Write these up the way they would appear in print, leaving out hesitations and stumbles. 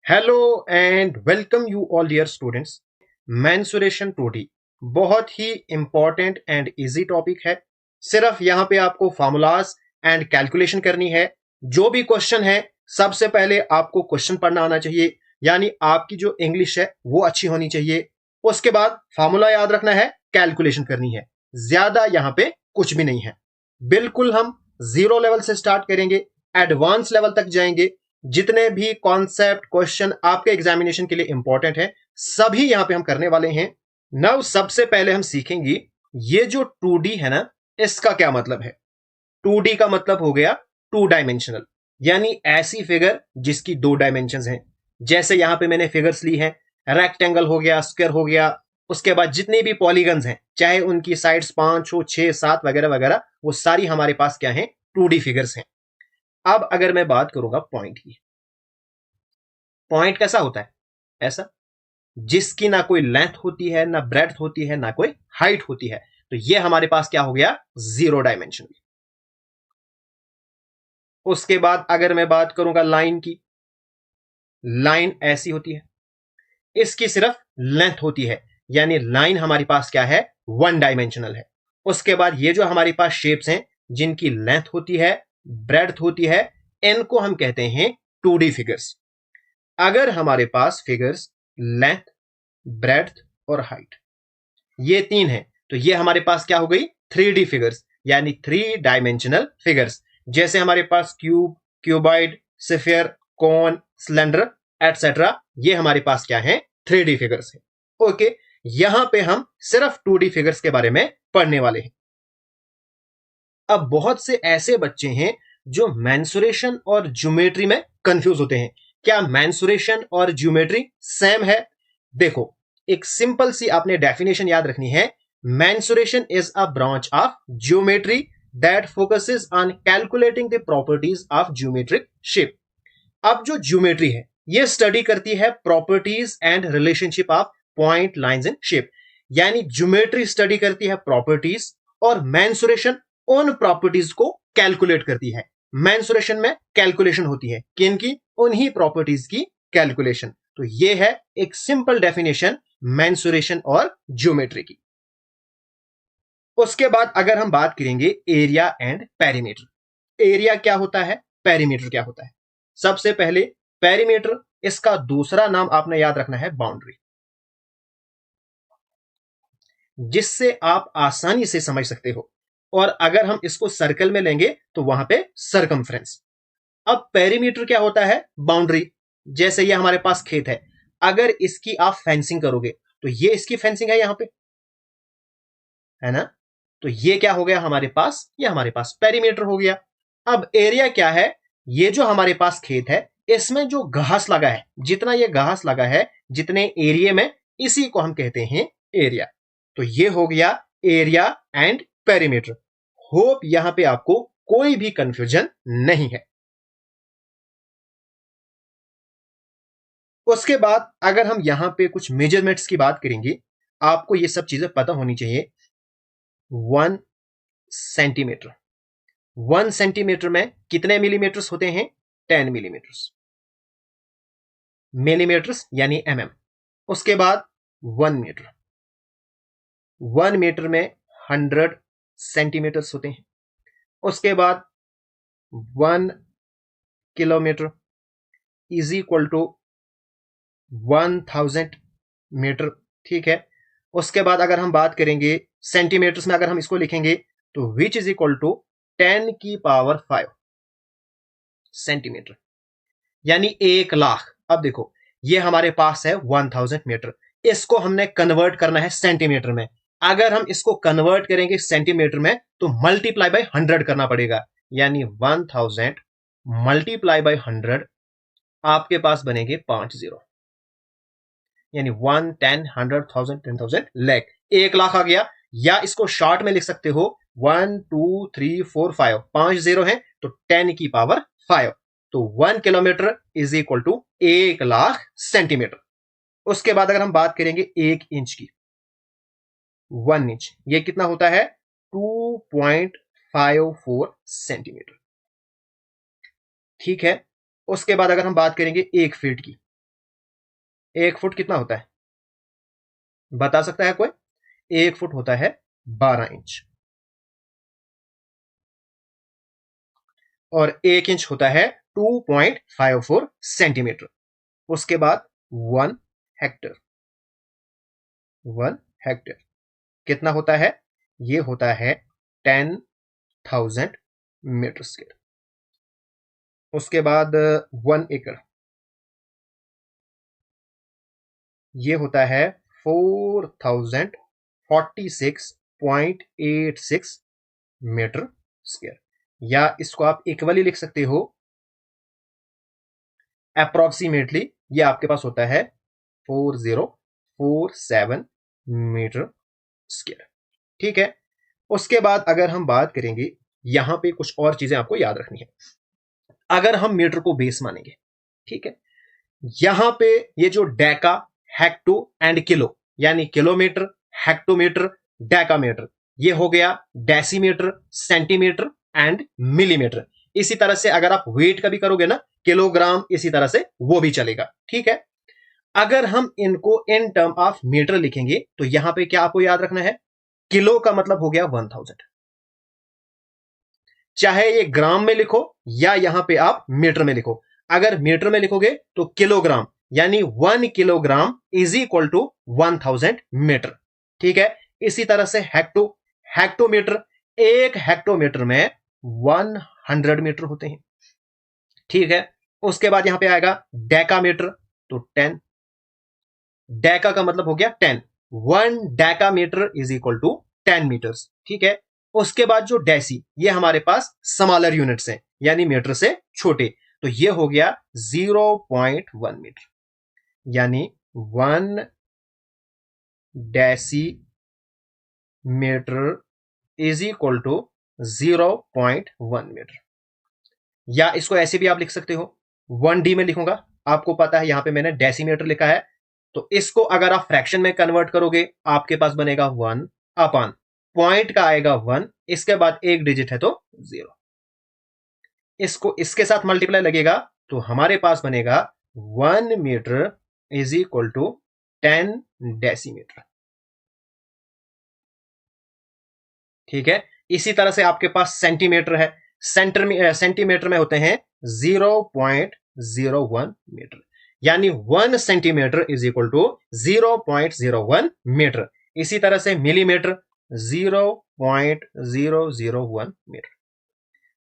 Hello and welcome you all dear students. Mensuration 2D बहुत ही important and easy topic है। सिर्फ यहां पे आपको फॉर्मूलाज एंड कैलकुलेशन करनी है। जो भी क्वेश्चन है सबसे पहले आपको क्वेश्चन पढ़ना आना चाहिए, यानी आपकी जो इंग्लिश है वो अच्छी होनी चाहिए। उसके बाद फॉर्मूला याद रखना है, कैलकुलेशन करनी है। ज्यादा यहां पे कुछ भी नहीं है। बिल्कुल हम जीरो लेवल से स्टार्ट करेंगे, एडवांस लेवल तक जाएंगे। जितने भी कॉन्सेप्ट क्वेश्चन आपके एग्जामिनेशन के लिए इंपॉर्टेंट है सभी यहां पे हम करने वाले हैं। नाउ सबसे पहले हम सीखेंगे ये जो 2D है ना, इसका क्या मतलब है। 2D का मतलब हो गया टू डायमेंशनल, यानी ऐसी फिगर जिसकी दो डायमेंशन हैं। जैसे यहां पे मैंने फिगर्स ली हैं, रेक्टेंगल हो गया, स्क्वायर हो गया, उसके बाद जितने भी पॉलीगन्स हैं चाहे उनकी साइड्स 5 हो, 6, 7 वगैरह वगैरह, वो सारी हमारे पास क्या है, 2D फिगर्स हैं। अब अगर मैं बात करूंगा पॉइंट की, पॉइंट कैसा होता है, ऐसा जिसकी ना कोई लेंथ होती है, ना ब्रेड्थ होती है, ना कोई हाइट होती है। तो ये हमारे पास क्या हो गया, जीरो डायमेंशन। उसके बाद अगर मैं बात करूंगा लाइन की, लाइन ऐसी होती है, इसकी सिर्फ लेंथ होती है, यानी लाइन हमारे पास क्या है, वन डायमेंशनल है। उसके बाद ये जो हमारे पास शेप्स हैं जिनकी लेंथ होती है, ब्रेड्थ होती है, इनको हम कहते हैं 2D फिगर्स। अगर हमारे पास फिगर्स लेंथ, ब्रेड्थ और हाइट ये तीन है, तो ये हमारे पास क्या हो गई, 3D फिगर्स, यानी थ्री डायमेंशनल फिगर्स। जैसे हमारे पास cube, cuboid, sphere, cone, cylinder etcetera, ये हमारे पास क्या है, 3D फिगर्स है। ओके, यहां पे हम सिर्फ 2D फिगर्स के बारे में पढ़ने वाले हैं। अब बहुत से ऐसे बच्चे हैं जो मेंसुरेशन और ज्योमेट्री में कंफ्यूज होते हैं। क्या मेंसुरेशन और ज्योमेट्री सेम है? देखो, एक सिंपल सी आपने डेफिनेशन याद रखनी है। Mensuration is a branch of geometry that focuses on calculating the properties of geometric shape. अब जो ज्योमेट्री है ये स्टडी करती है properties and relationship of point, lines and shape. यानी ज्योमेट्री स्टडी करती है प्रॉपर्टीज और मेंसुरेशन उन प्रॉपर्टीज को कैलकुलेट करती है। मेंसुरेशन में कैलकुलेशन होती है, किनकी, उन्हीं प्रॉपर्टीज की कैलकुलेशन। तो ये है एक सिंपल डेफिनेशन मेंसुरेशन और ज्योमेट्री की। उसके बाद अगर हम बात करेंगे एरिया एंड पेरीमीटर। एरिया क्या होता है, पेरीमीटर क्या होता है। सबसे पहले पेरीमीटर, इसका दूसरा नाम आपने याद रखना है बाउंड्री, जिससे आप आसानी से समझ सकते हो। और अगर हम इसको सर्कल में लेंगे तो वहां पे सरकमफ्रेंस। अब पेरीमीटर क्या होता है, बाउंड्री। जैसे ये हमारे पास खेत है, अगर इसकी आप फेंसिंग करोगे तो ये इसकी फेंसिंग है यहां पे, है ना। तो ये क्या हो गया हमारे पास, ये हमारे पास पेरीमीटर हो गया। अब एरिया क्या है, ये जो हमारे पास खेत है इसमें जो घास लगा है, जितना ये घास लगा है, जितने एरिया में, इसी को हम कहते हैं एरिया। तो ये हो गया एरिया एंड पेरीमीटर। होप यहां पे आपको कोई भी कंफ्यूजन नहीं है। उसके बाद अगर हम यहां पे कुछ मेजरमेंट्स की बात करेंगे, आपको ये सब चीजें पता होनी चाहिए। 1 सेंटीमीटर, 1 सेंटीमीटर में कितने मिलीमीटर्स होते हैं, 10 मिलीमीटर्स। मिलीमीटर्स यानी mm। उसके बाद 1 मीटर, 1 मीटर में 100 सेंटीमीटर्स होते हैं। उसके बाद 1 kilometre is equal to 1000 metre. ठीक है। उसके बाद अगर हम बात करेंगे सेंटीमीटर्स में, अगर हम इसको लिखेंगे तो विच इज इक्वल टू 10⁵ यानी 1 लाख। अब देखो, ये हमारे पास है 1000 मीटर, इसको हमने कन्वर्ट करना है सेंटीमीटर में। अगर हम इसको कन्वर्ट करेंगे सेंटीमीटर में तो मल्टीप्लाई बाय 100 करना पड़ेगा, यानी 1000 मल्टीप्लाई बाय 100, आपके पास बनेंगे 5 जीरो, यानी 1, 10, 100, 1000, 10,000 1 लाख आ गया। या इसको शॉर्ट में लिख सकते हो 1, 2, 3, 4, 5, 5 जीरो है तो 10⁵ तो 1 kilometre is equal to 1 lakh centimetre. उसके बाद अगर हम बात करेंगे 1 इंच की, 1 इंच ये कितना होता है, 2.54 सेंटीमीटर। ठीक है। उसके बाद अगर हम बात करेंगे 1 फीट की, 1 फुट कितना होता है, बता सकता है कोई? 1 फुट होता है 12 इंच, और 1 इंच होता है 2.54 सेंटीमीटर। उसके बाद 1 हेक्टर, 1 हेक्टर कितना होता है? ये होता है 10,000 मीटर स्क्वायर। उसके बाद 1 एकड़, ये होता है 4046.86 मीटर स्क्वायर, या इसको आप इक्वली लिख सकते हो, अप्रोक्सीमेटली ये आपके पास होता है 4047 मीटर स्क्वायर। ठीक है। उसके बाद अगर हम बात करेंगे, यहां पे कुछ और चीजें आपको याद रखनी है। अगर हम मीटर को बेस मानेंगे, ठीक है, यहां पे ये जो डेका, हेक्टो एंड किलो, यानी किलोमीटर, हेक्टोमीटर, डेकामीटर, ये हो गया डेसीमीटर, सेंटीमीटर एंड मिलीमीटर। इसी तरह से अगर आप वेट का भी करोगे ना, किलोग्राम, इसी तरह से वो भी चलेगा। ठीक है। अगर हम इनको इन टर्म ऑफ मीटर लिखेंगे तो यहां पे क्या आपको याद रखना है? किलो का मतलब हो गया 1000, चाहे ये ग्राम में लिखो या यहां पे आप मीटर में लिखो। अगर मीटर में लिखोगे तो किलोग्राम, यानी 1 kilogram is equal to 1000 metre. ठीक है। इसी तरह से हेक्टोमीटर, 1 हेक्टोमीटर में 100 मीटर होते हैं। ठीक है। उसके बाद यहां पे आएगा डेकामीटर, तो 10, डेका का मतलब हो गया 10, 1 decametre is equal to 10 metres. ठीक है। उसके बाद जो डेसी, ये हमारे पास स्मॉलर यूनिट्स हैं, यानी मीटर से छोटे, तो ये हो गया 0.1 मीटर, यानी 1 decimetre is equal to 0.1 metre. या इसको ऐसे भी आप लिख सकते हो, 1D में लिखूंगा, आपको पता है यहां पे मैंने डेसीमीटर लिखा है, तो इसको अगर आप फ्रैक्शन में कन्वर्ट करोगे, आपके पास बनेगा 1 अपान पॉइंट का आएगा 1, इसके बाद एक डिजिट है तो 0, इसको इसके साथ मल्टीप्लाई लगेगा तो हमारे पास बनेगा 1 metre is equal to 10 decimetre. ठीक है। इसी तरह से आपके पास सेंटीमीटर है, सेंटीमीटर में होते हैं 0.01 मीटर, यानी 1 centimetre is equal to 0.01 metre. इसी तरह से मिलीमीटर 0.001 मीटर।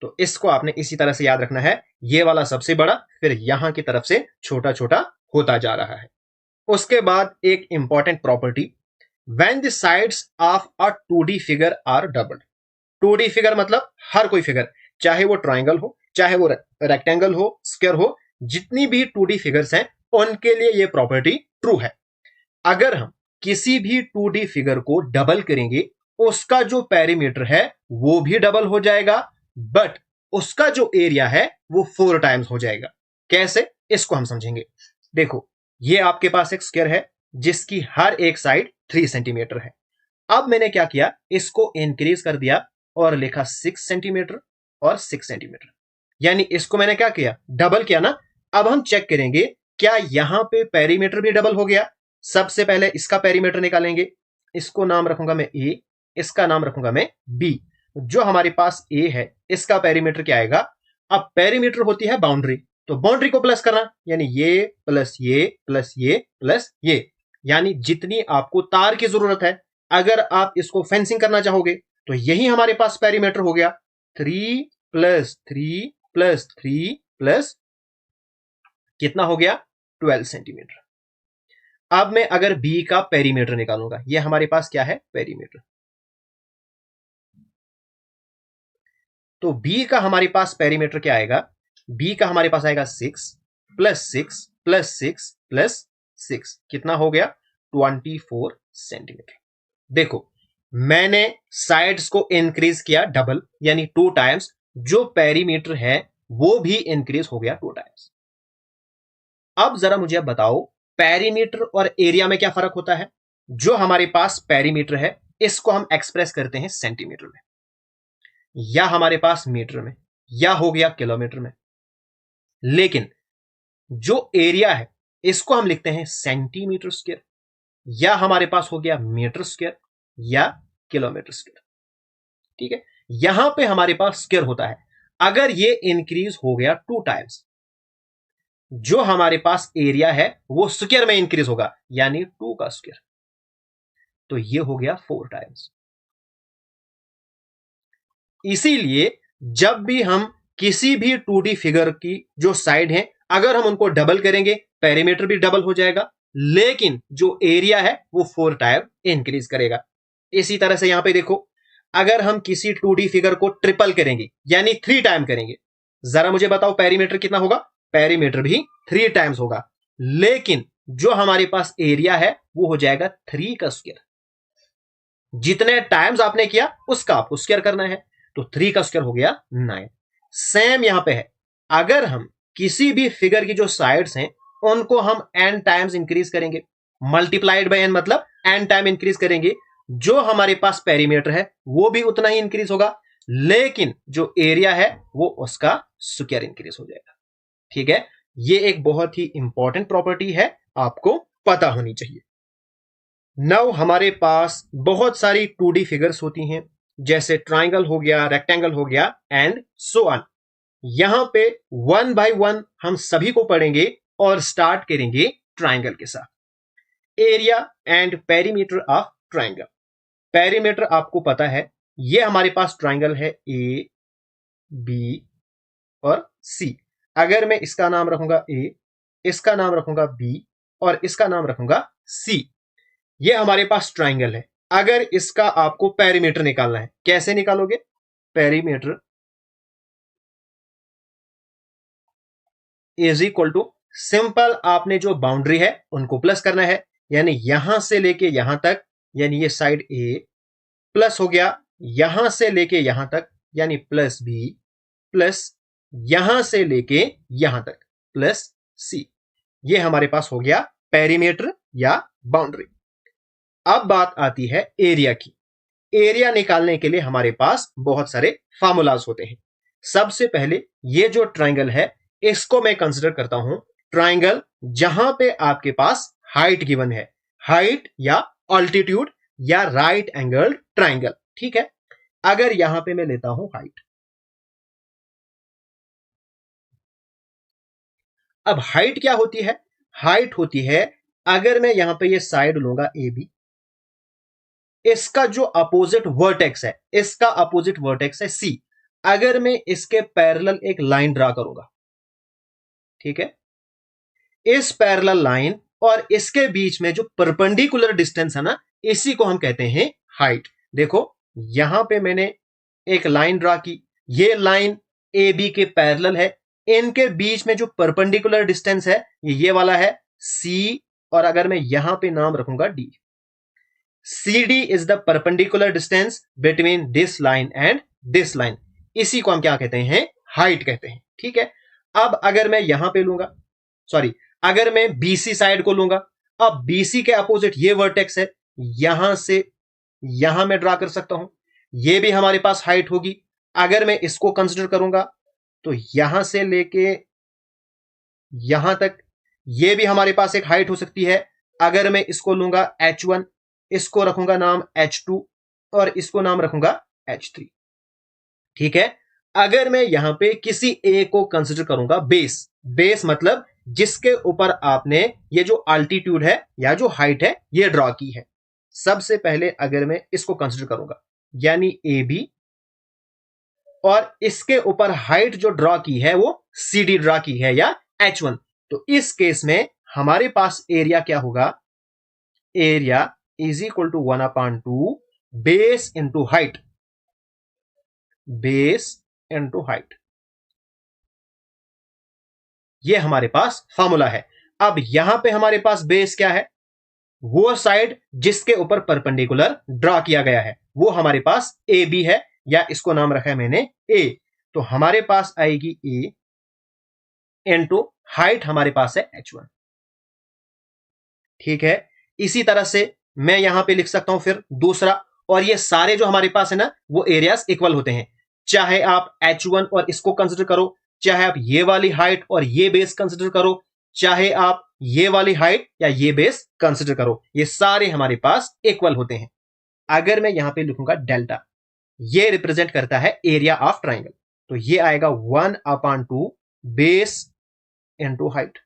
तो इसको आपने इसी तरह से याद रखना है, ये वाला सबसे बड़ा, फिर यहां की तरफ से छोटा छोटा होता जा रहा है। उसके बाद एक important property, when the sides of a 2D figure are doubled. 2D figure मतलब हर कोई फिगर, चाहे वो ट्राइंगल हो, चाहे वो रेक्टेंगल हो, स्क्वायर हो, जितनी भी 2D फिगर्स हैं उनके लिए ये प्रॉपर्टी ट्रू है। अगर हम किसी भी 2D फिगर को डबल करेंगे, उसका जो पेरीमीटर है वो भी डबल हो जाएगा, बट उसका जो एरिया है वो 4 टाइम्स हो जाएगा। कैसे, इसको हम समझेंगे। देखो, ये आपके पास एक स्क्वायर है जिसकी हर एक साइड 3 सेंटीमीटर है। अब मैंने क्या किया, इसको इंक्रीज कर दिया और लिखा 6 सेंटीमीटर और 6 सेंटीमीटर, यानी इसको मैंने क्या किया, डबल किया ना। अब हम चेक करेंगे क्या यहां पे पेरीमीटर भी डबल हो गया। सबसे पहले इसका पेरीमीटर निकालेंगे, इसको नाम रखूंगा मैं ए, इसका नाम रखूंगा मैं बी। जो हमारे पास ए है, इसका पेरीमीटर क्या आएगा? अब पेरीमीटर होती है बाउंड्री, तो बाउंड्री को प्लस करना, यानी ये प्लस ये प्लस ये प्लस ये, यानी जितनी आपको तार की जरूरत है। अगर आप इसको फेंसिंग करना चाहोगे तो यही हमारे पास पेरीमीटर हो गया, 3 प्लस 3 प्लस 3 प्लस कितना हो गया, 12 सेंटीमीटर। अब मैं अगर बी का पेरीमीटर निकालूंगा, ये हमारे पास क्या है, पेरीमीटर, तो बी का हमारे पास पेरीमीटर क्या आएगा, बी का हमारे पास आएगा 6 प्लस 6 प्लस 6 प्लस 6, कितना हो गया, 24 सेंटीमीटर। देखो, मैंने साइड्स को इंक्रीज किया डबल, यानी 2 टाइम्स, जो पेरीमीटर है वो भी इंक्रीज हो गया 2 टाइम्स। अब जरा मुझे बताओ, पेरीमीटर और एरिया में क्या फर्क होता है? जो हमारे पास पेरीमीटर है इसको हम एक्सप्रेस करते हैं सेंटीमीटर में, या हमारे पास मीटर में, या हो गया किलोमीटर में। लेकिन जो एरिया है इसको हम लिखते हैं सेंटीमीटर स्क्वायर, या हमारे पास हो गया मीटर स्क्वायर या किलोमीटर स्क्वायर। ठीक है, यहां पे हमारे पास स्क्वायर होता है। अगर ये इंक्रीज हो गया 2 टाइम्स, जो हमारे पास एरिया है वो स्क्वायर में इंक्रीज होगा, यानी 2 का स्क्वायर, तो ये हो गया 4 टाइम्स। इसीलिए जब भी हम किसी भी 2D फिगर की जो साइड है, अगर हम उनको डबल करेंगे, पेरीमीटर भी डबल हो जाएगा, लेकिन जो एरिया है वो 4 टाइम इंक्रीज करेगा। इसी तरह से यहां पे देखो, अगर हम किसी 2D फिगर को ट्रिपल करेंगे, यानी 3 टाइम करेंगे, जरा मुझे बताओ पेरीमीटर कितना होगा? पेरीमीटर भी 3 टाइम्स होगा, लेकिन जो हमारे पास एरिया है वो हो जाएगा 3 का स्क्वायर। जितने टाइम्स आपने किया उसका आपको स्क्वायर करना है, तो 3 का स्क्वायर हो गया 9। सेम यहां पे है, अगर हम किसी भी फिगर की जो साइड्स हैं उनको हम n टाइम्स इंक्रीज करेंगे, मल्टीप्लाइड बाय n मतलब n टाइम इंक्रीज करेंगे, जो हमारे पास पेरीमीटर है वो भी उतना ही इंक्रीज होगा, लेकिन जो एरिया है वो उसका स्क्वायर इंक्रीज हो जाएगा। ठीक है, ये एक बहुत ही इंपॉर्टेंट प्रॉपर्टी है, आपको पता होनी चाहिए। नाउ हमारे पास बहुत सारी 2D फिगर्स होती हैं, जैसे ट्राइंगल हो गया, रेक्टेंगल हो गया एंड सो ऑन। यहां पे 1 बाय 1 हम सभी को पढ़ेंगे और स्टार्ट करेंगे ट्राइंगल के साथ। Area and perimeter of triangle. Perimeter आपको पता है, ये हमारे पास ट्राइंगल है ए, बी और सी। अगर मैं इसका नाम रखूंगा ए, इसका नाम रखूंगा बी और इसका नाम रखूंगा सी, ये हमारे पास ट्राइंगल है। अगर इसका आपको पेरीमीटर निकालना है, कैसे निकालोगे? Perimeter is equal to, simple आपने जो बाउंड्री है उनको प्लस करना है, यानी यहां से लेके यहां तक, यानी ये साइड ए, प्लस हो गया यहां से लेके यहां तक, यानी प्लस बी, प्लस यहां से लेके यहां तक प्लस सी। ये हमारे पास हो गया पेरीमीटर या बाउंड्री। अब बात आती है एरिया की। एरिया निकालने के लिए हमारे पास बहुत सारे फार्मूलाज होते हैं। सबसे पहले ये जो ट्राइंगल है इसको मैं कंसिडर करता हूं ट्राइंगल जहां पे आपके पास हाइट गिवन है, हाइट या ऑल्टीट्यूड या राइट एंगल ट्राइंगल। ठीक है, अगर यहां पे मैं लेता हूं हाइट, अब हाइट क्या होती है? हाइट होती है, अगर मैं यहां पे ये साइड लूंगा ए बी, इसका जो अपोजिट वर्टेक्स है, इसका अपोजिट वर्टेक्स है सी, अगर मैं इसके पैरेलल एक लाइन ड्रा करूंगा, ठीक है, इस पैरेलल लाइन और इसके बीच में जो परपेंडिकुलर डिस्टेंस है ना, इसी को हम कहते हैं हाइट। देखो यहां पे मैंने एक लाइन ड्रा की, ये लाइन ए बी के पैरेलल है, इनके बीच में जो परपेंडिकुलर डिस्टेंस है ये वाला है सी, और अगर मैं यहां पे नाम रखूंगा D. CD is the perpendicular distance between this line and this line, इसी को हम क्या कहते हैं? हाइट कहते हैं। ठीक है, अब अगर मैं यहां पे लूंगा, सॉरी, अगर मैं BC साइड को लूंगा, अब BC के अपोजिट ये वर्टेक्स है, यहां से यहां मैं ड्रा कर सकता हूं, ये भी हमारे पास हाइट होगी। अगर मैं इसको कंसिडर करूंगा तो यहां से लेके यहां तक ये भी हमारे पास एक हाइट हो सकती है। अगर मैं इसको लूंगा H1, इसको रखूंगा नाम H2 और इसको नाम रखूंगा H3। ठीक है, अगर मैं यहां पे किसी ए को कंसिडर करूंगा बेस, बेस मतलब जिसके ऊपर आपने ये जो अल्टीट्यूड है या जो हाइट है ये ड्रॉ की है। सबसे पहले अगर मैं इसको कंसिडर करूंगा, यानी ए बी, और इसके ऊपर हाइट जो ड्रॉ की है वो CD ड्रॉ की है या H1, तो इस केस में हमारे पास एरिया क्या होगा? Area is equal to 1/2 base into height, base into height. ये हमारे पास फॉर्मूला है। अब यहां पे हमारे पास बेस क्या है? वो साइड जिसके ऊपर परपेंडिकुलर ड्रॉ किया गया है, वो हमारे पास ए बी है, या इसको नाम रखा है मैंने ए, तो हमारे पास आएगी ए इंटू हाइट हमारे पास है H1। ठीक है, इसी तरह से मैं यहां पे लिख सकता हूं फिर दूसरा, और ये सारे जो हमारे पास है ना वो एरियाज इक्वल होते हैं, चाहे आप H1 और इसको कंसिडर करो, चाहे आप ये वाली हाइट और ये बेस कंसिडर करो, चाहे आप ये वाली हाइट या ये बेस कंसिडर करो, ये सारे हमारे पास इक्वल होते हैं। अगर मैं यहां पे लिखूंगा डेल्टा, ये रिप्रेजेंट करता है एरिया ऑफ ट्राइंगल, तो ये आएगा 1/2 बेस इंटू हाइट।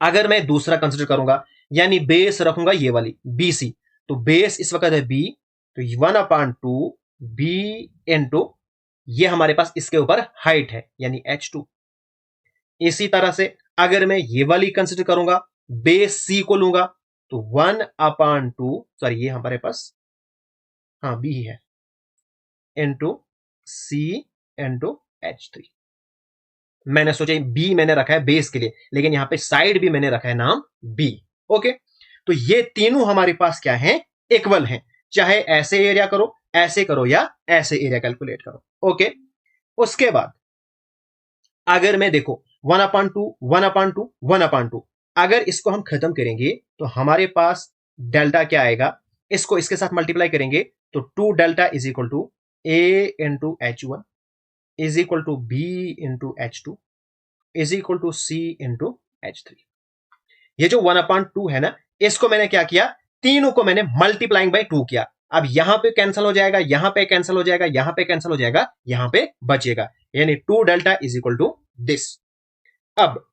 अगर मैं दूसरा कंसिडर करूंगा, यानी बेस रखूंगा ये वाली BC, तो बेस इस वक्त है B, तो 1/2 B इंटू ये हमारे पास इसके ऊपर हाइट है यानी H2। इसी तरह से अगर मैं ये वाली कंसिडर करूंगा, बेस C को लूंगा, तो 1/2, सॉरी ये हमारे पास हाँ B ही है, इंटू C इंटू H3। मैंने सोचा B मैंने रखा है बेस के लिए, लेकिन यहां पे साइड भी मैंने रखा है नाम B। ओके, तो ये तीनों हमारे पास क्या है, इक्वल हैं, चाहे ऐसे एरिया करो, ऐसे करो या ऐसे एरिया कैलकुलेट करो। ओके, उसके बाद अगर मैं देखो 1/2 1/2 1/2, अगर इसको हम खत्म करेंगे तो हमारे पास डेल्टा क्या आएगा, इसको इसके साथ मल्टीप्लाई करेंगे तो 2 delta is equal to A into H1 is equal to B into H2 is equal to C into H3। ये जो 1/2 है ना, इसको मैंने क्या किया, तीनों को मैंने मल्टीप्लाइंग बाय 2 किया। अब यहां पे कैंसिल हो जाएगा, यहां पे कैंसिल हो जाएगा, यहां पे कैंसिल हो जाएगा, यहां पे बचेगा, यानी 2 delta is equal to this. अब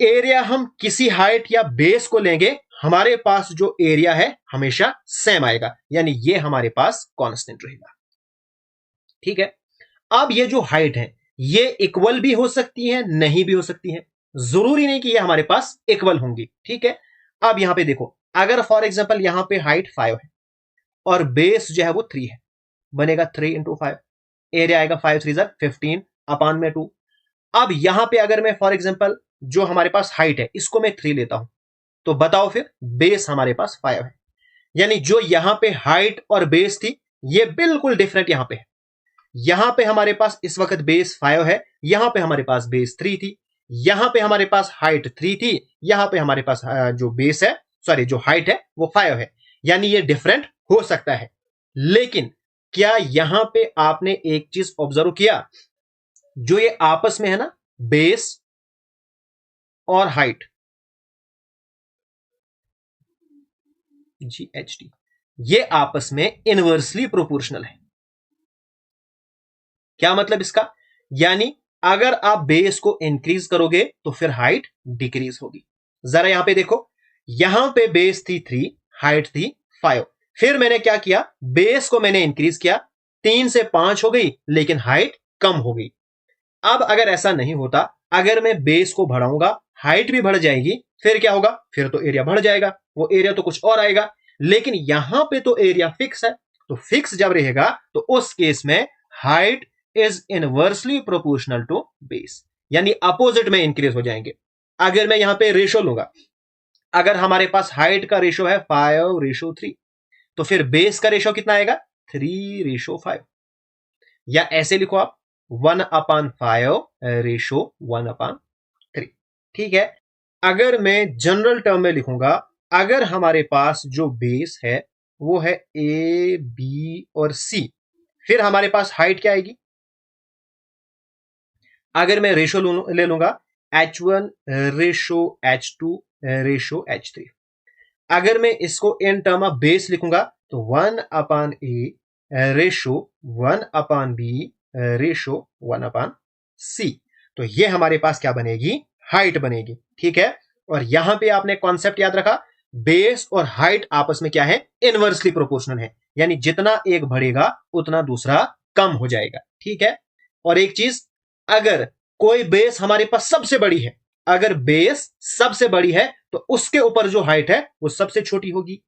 एरिया हम किसी हाइट या बेस को लेंगे, हमारे पास जो एरिया है हमेशा सेम आएगा, यानी ये हमारे पास कांस्टेंट रहेगा। ठीक है, अब ये जो हाइट है ये इक्वल भी हो सकती है, नहीं भी हो सकती है, जरूरी नहीं कि ये हमारे पास इक्वल होंगी। ठीक है, अब यहां पे देखो, अगर फॉर एग्जांपल यहां पे हाइट 5 है और बेस जो है वो 3 है, बनेगा 3 इंटू 5, एरिया आएगा 5 3 15 अपान में 2। अब यहां पे अगर मैं फॉर एग्जांपल जो हमारे पास हाइट है इसको मैं 3 लेता हूं, तो बताओ फिर बेस हमारे पास 5 है, यानी जो यहां पे हाइट और बेस थी ये बिल्कुल डिफरेंट यहां पे है। यहां पे हमारे पास इस वक्त बेस 5 है, यहां पे हमारे पास बेस 3 थी, यहां पे हमारे पास हाइट 3 थी, यहां पे हमारे पास जो बेस है, सॉरी जो हाइट है वो 5 है, यानी ये डिफरेंट हो सकता है। लेकिन क्या यहां पे आपने एक चीज ऑब्जर्व किया, जो ये आपस में है ना, बेस और हाइट GHT, ये आपस में इनवर्सली प्रोपोर्शनल है। क्या मतलब इसका, यानी अगर आप बेस को इंक्रीज करोगे तो फिर हाइट डिक्रीज होगी। जरा यहां पे देखो, यहां पे बेस थी 3, हाइट थी 5, फिर मैंने क्या किया, बेस को मैंने इंक्रीज किया, 3 से 5 हो गई, लेकिन हाइट कम हो गई। अब अगर ऐसा नहीं होता, अगर मैं बेस को बढ़ाऊंगा, हाइट भी बढ़ जाएगी, फिर क्या होगा, फिर तो एरिया बढ़ जाएगा, वो एरिया तो कुछ और आएगा। लेकिन यहां पे तो एरिया फिक्स है, तो फिक्स जब रहेगा तो उस केस में height is inversely proportional to base, यानी अपोजिट में इंक्रीज हो जाएंगे। अगर मैं यहां पे रेशो लूंगा, अगर हमारे पास हाइट का रेशो है 5:3, तो फिर बेस का रेशो कितना आएगा, 3:5, या ऐसे लिखो आप 1/5:1/3। ठीक है, अगर मैं जनरल टर्म में लिखूंगा, अगर हमारे पास जो बेस है वो है A B और C, फिर हमारे पास हाइट क्या आएगी, अगर मैं रेशो ले लूंगा H1 ratio H2 ratio H3, अगर मैं इसको इन टर्म ऑफ बेस लिखूंगा तो 1/A ratio 1/B ratio 1/C, तो ये हमारे पास क्या बनेगी, हाइट बनेगी। ठीक है, और यहां पे आपने कॉन्सेप्ट याद रखा, बेस और हाइट आपस में क्या है, इनवर्सली प्रोपोर्शनल है, यानी जितना एक बढ़ेगा उतना दूसरा कम हो जाएगा। ठीक है, और एक चीज, अगर कोई बेस हमारे पास सबसे बड़ी है, अगर बेस सबसे बड़ी है तो उसके ऊपर जो हाइट है वो सबसे छोटी होगी,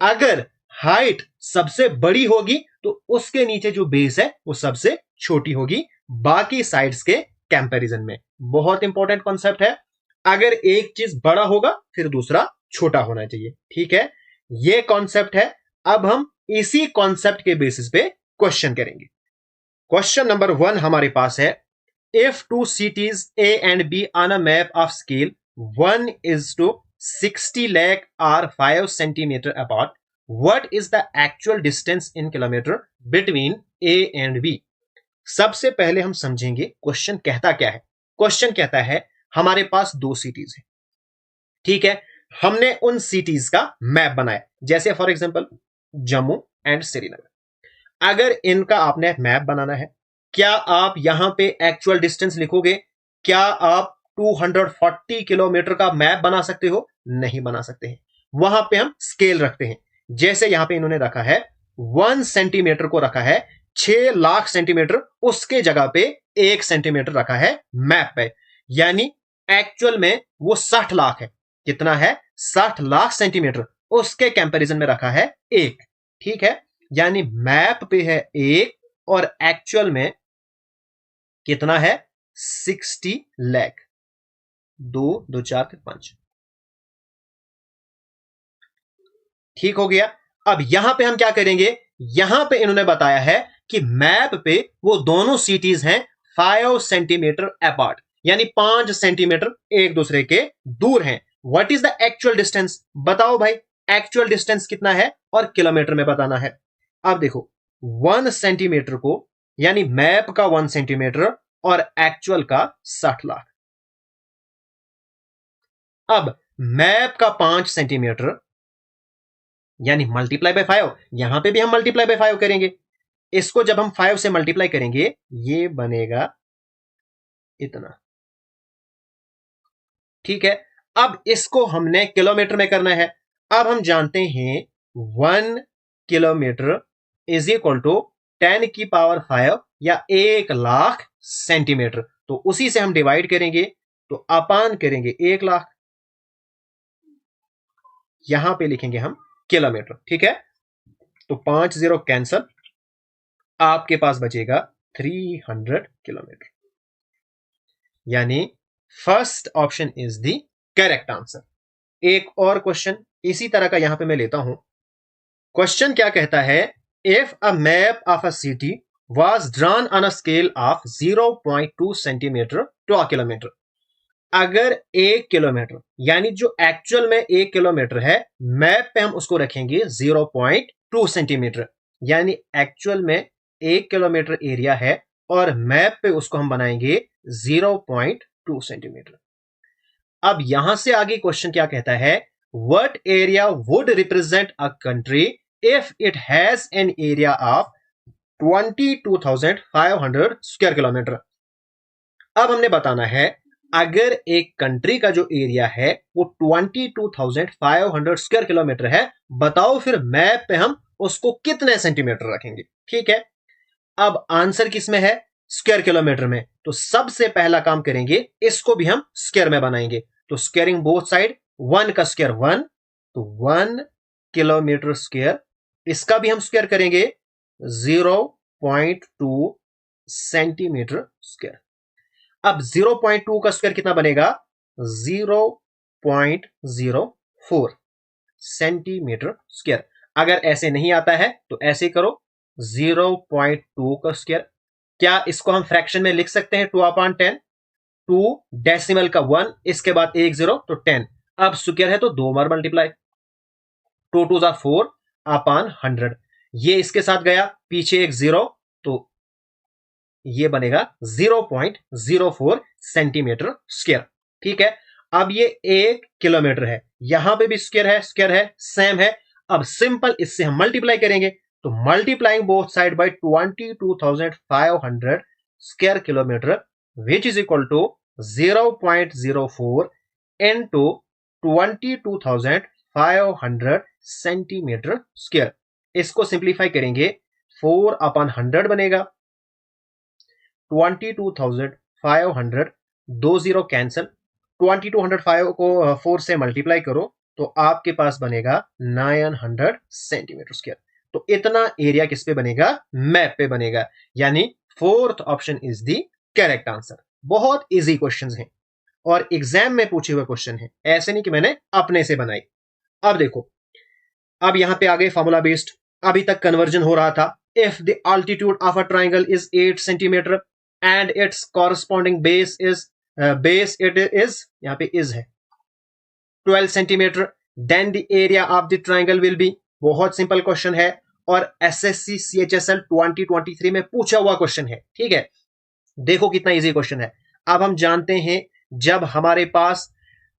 अगर हाइट सबसे बड़ी होगी तो उसके नीचे जो बेस है वो सबसे छोटी होगी, बाकी साइड्स के कंपैरिजन में। बहुत इंपॉर्टेंट कॉन्सेप्ट है, अगर एक चीज बड़ा होगा फिर दूसरा छोटा होना चाहिए। ठीक है, ये कॉन्सेप्ट है। अब हम इसी कॉन्सेप्ट के बेसिस पे क्वेश्चन करेंगे। क्वेश्चन नंबर 1 हमारे पास है, if two cities A and B on a map of scale 1:60 lakh are 5 centimeter apart, what is the actual distance in kilometer between A and B? सबसे पहले हम समझेंगे question कहता क्या है। क्वेश्चन कहता है हमारे पास दो सिटीज है, ठीक है, हमने उन सिटीज का मैप बनाया, जैसे for example Jammu and Srinagar. अगर इनका आपने मैप बनाना है, क्या आप यहां पे एक्चुअल डिस्टेंस लिखोगे? क्या आप 240 किलोमीटर का मैप बना सकते हो? नहीं बना सकते हैं। वहां पे हम स्केल रखते हैं, जैसे यहां पे इन्होंने रखा है 1 सेंटीमीटर को रखा है 6 लाख सेंटीमीटर, उसके जगह पे 1 सेंटीमीटर रखा है मैप पे, यानी एक्चुअल में वो 60 लाख है। कितना है? 60 लाख सेंटीमीटर, उसके कंपैरिजन में रखा है 1। ठीक है, यानी मैप पे है 1 और एक्चुअल में कितना है? 60 लाख। 2 2 4 5। ठीक हो गया। अब यहां पे हम क्या करेंगे? यहां पे इन्होंने बताया है कि मैप पे वो दोनों सिटीज हैं 5 सेंटीमीटर अपार्ट, यानी 5 सेंटीमीटर एक दूसरे के दूर हैं। What is the actual distance? बताओ भाई, एक्चुअल डिस्टेंस कितना है और किलोमीटर में बताना है। अब देखो, 1 सेंटीमीटर को, यानी मैप का 1 सेंटीमीटर और एक्चुअल का 60 लाख। अब मैप का 5 सेंटीमीटर, यानी मल्टीप्लाई बाय 5, यहां पे भी हम मल्टीप्लाई बाय 5 करेंगे। इसको जब हम 5 से मल्टीप्लाई करेंगे, ये बनेगा इतना। ठीक है, अब इसको हमने किलोमीटर में करना है। अब हम जानते हैं 1 किलोमीटर इज इक्वल टू 10 की पावर 5 या 1 लाख सेंटीमीटर। तो उसी से हम डिवाइड करेंगे, तो अपान करेंगे 1 लाख, यहां पे लिखेंगे हम किलोमीटर। ठीक है, तो 5 जीरो कैंसल, आपके पास बचेगा 300 किलोमीटर, यानी first option is the correct answer. एक और क्वेश्चन इसी तरह का यहां पे मैं लेता हूं। क्वेश्चन क्या कहता है? If a map of a city was drawn on a scale of 0.2 centimetre to a kilometre. अगर 1 किलोमीटर, यानी जो एक्चुअल में 1 किलोमीटर है, मैप पे हम उसको रखेंगे 0.2 सेंटीमीटर, यानी एक्चुअल में 1 किलोमीटर एरिया है और मैप पे उसको हम बनाएंगे 0.2 सेंटीमीटर। अब यहां से आगे क्वेश्चन क्या कहता है? What area would represent a country if it has an area of 22,500 square kilometre. अब हमने बताना है, अगर एक कंट्री का जो एरिया है वो 22,500 स्क्वायर किलोमीटर है, बताओ फिर मैप पे हम उसको कितने सेंटीमीटर रखेंगे। ठीक है, अब आंसर किस में है? स्क्वायर किलोमीटर में। तो सबसे पहला काम करेंगे, इसको भी हम स्क्वायर में बनाएंगे। तो स्क्वायरिंग बोथ साइड, 1 का स्क्वायर 1, तो 1 किलोमीटर स्क्वायर, इसका भी हम स्क्वायर करेंगे 0.2 सेंटीमीटर स्क्वायर। अब 0.2 का स्क्वायर कितना बनेगा? 0.04 सेंटीमीटर स्क्वायर। अगर ऐसे नहीं आता है तो ऐसे करो, 0.2 का स्क्वायर। क्या इसको हम फ्रैक्शन में लिख सकते हैं? 2/10, 2 डेसिमल का 1, इसके बाद 1 0, तो 10। अब स्क्वायर है तो 2 बार मल्टीप्लाई, 2 2 4 अपान 100। ये इसके साथ गया, पीछे एक 0, तो ये बनेगा 0.04 सेंटीमीटर स्क्वायर। ठीक है, अब ये 1 किलोमीटर है, यहां पे भी स्क्वायर है, सेम है। अब सिंपल इससे हम मल्टीप्लाई करेंगे, तो multiplying both side by 22,500 square kilometre which is equal to 0.04 into 22,500 centimetre square. इसको सिंप्लीफाई करेंगे, 4/100 बनेगा, 22,500, 2 0 कैंसल, 2205 को 4 से मल्टीप्लाई करो तो आपके पास बनेगा 900 सेंटीमीटर स्क्वायर। तो इतना एरिया किस पे बनेगा? मैप पे बनेगा, यानी fourth option is the correct answer. बहुत इजी क्वेश्चंस हैं और एग्जाम में पूछे हुए क्वेश्चन हैं, ऐसे नहीं कि मैंने अपने से बनाई। अब देखो, अब यहां पे आगे फॉर्मूला बेस्ड, अभी तक कन्वर्जन हो रहा था। If the altitude of a triangle is 8 centimetre and its corresponding base it is, यहां पे इज है 12 centimetre, then the area of the triangle will be. बहुत सिंपल क्वेश्चन है और एसएससी सीएचएसएल 2023 में पूछा हुआ क्वेश्चन है। ठीक है, देखो कितना इजी क्वेश्चन है। अब हम जानते हैं, जब हमारे पास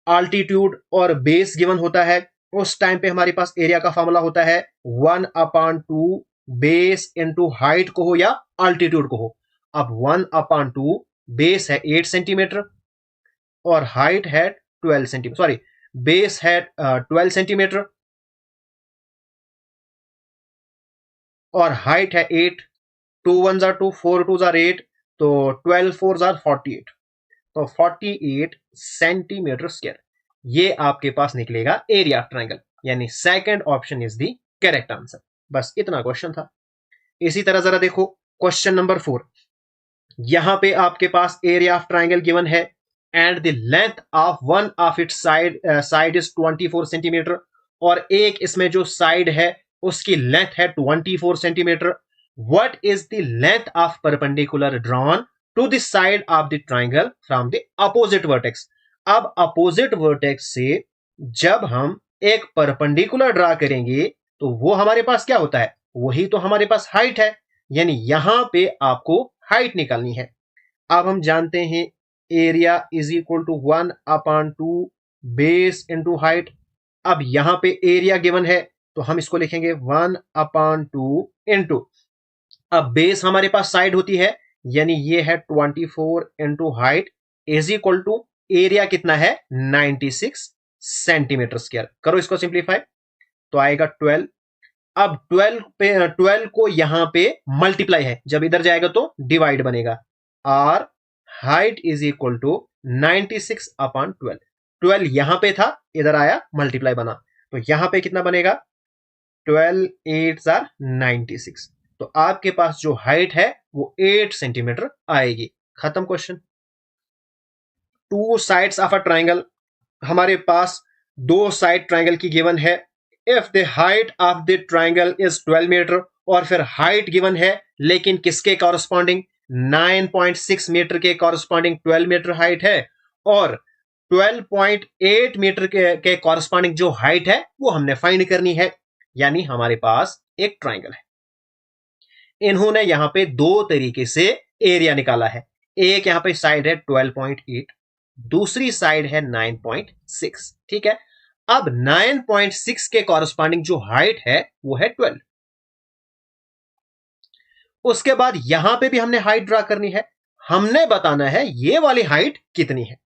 आल्टीट्यूड और बेस गिवन होता है, उस टाइम पे हमारे पास एरिया का फॉर्मूला होता है 1/2 बेस इंटू हाइट को हो या आल्टीट्यूड को हो। अब 1/2 बेस है 8 सेंटीमीटर और हाइट है 12 सेंटीमीटर, सॉरी बेस है 12 सेंटीमीटर और हाइट है 8, 2 1 जार 2, 4 2 जार 8, तो 12 4 जार 48, तो 48 सेंटीमीटर स्क्वायर। ये आपके पास निकलेगा एरिया ऑफ ट्राइंगल, यानी second option is the correct answer. बस इतना क्वेश्चन था। इसी तरह जरा देखो क्वेश्चन नंबर 4। यहां पे आपके पास एरिया ऑफ ट्राइंगल गिवन है and the length of one of its side is 24 centimetre, और एक इसमें जो साइड है उसकी लेंथ है 24 centimetre. What is the length of perpendicular drawn to the side of the triangle from the opposite vertex. अब opposite vertex से जब हम एक परपेंडिकुलर ड्रा करेंगे तो वो हमारे पास क्या होता है, वही तो हमारे पास हाइट है, यानी यहां पे आपको हाइट निकालनी है। अब हम जानते हैं area is equal to 1/2 base into height. अब यहां पे एरिया गिवन है तो हम इसको लिखेंगे 1/2 इंटू, अब बेस हमारे पास साइड होती है, यानी ये है 24 into height is equal to area कितना है 96 सेंटीमीटर स्क्वायर। करो इसको सिंप्लीफाई तो आएगा 12। अब 12 को यहां पे मल्टीप्लाई है, जब इधर जाएगा तो डिवाइड बनेगा, और हाइट इज इक्वल टू 96/12। 12 यहां पे था, इधर आया मल्टीप्लाई बना, तो यहां पे कितना बनेगा 12 8 आर 96। तो आपके पास जो हाइट है वो 8 सेंटीमीटर आएगी। खत्म question. Two sides of a triangle, हमारे पास दो साइड ट्राइंगल की गिवन है। If the height of the triangle is 12 metre, और फिर हाइट गिवन है लेकिन किसके कॉरस्पॉन्डिंग 9.6 मीटर के कॉरस्पॉन्डिंग 12 मीटर हाइट है, और 12.8 मीटर के कॉरस्पॉन्डिंग जो हाइट है वो हमने फाइंड करनी है, यानी हमारे पास एक ट्राइंगल है। इन्होंने यहां पे दो तरीके से एरिया निकाला है। एक यहां पे साइड है 12.8, दूसरी साइड है 9.6। ठीक है, अब 9.6 के कॉरस्पॉन्डिंग जो हाइट है वो है 12। उसके बाद यहां पे भी हमने हाइट ड्रा करनी है, हमने बताना है ये वाली हाइट कितनी है।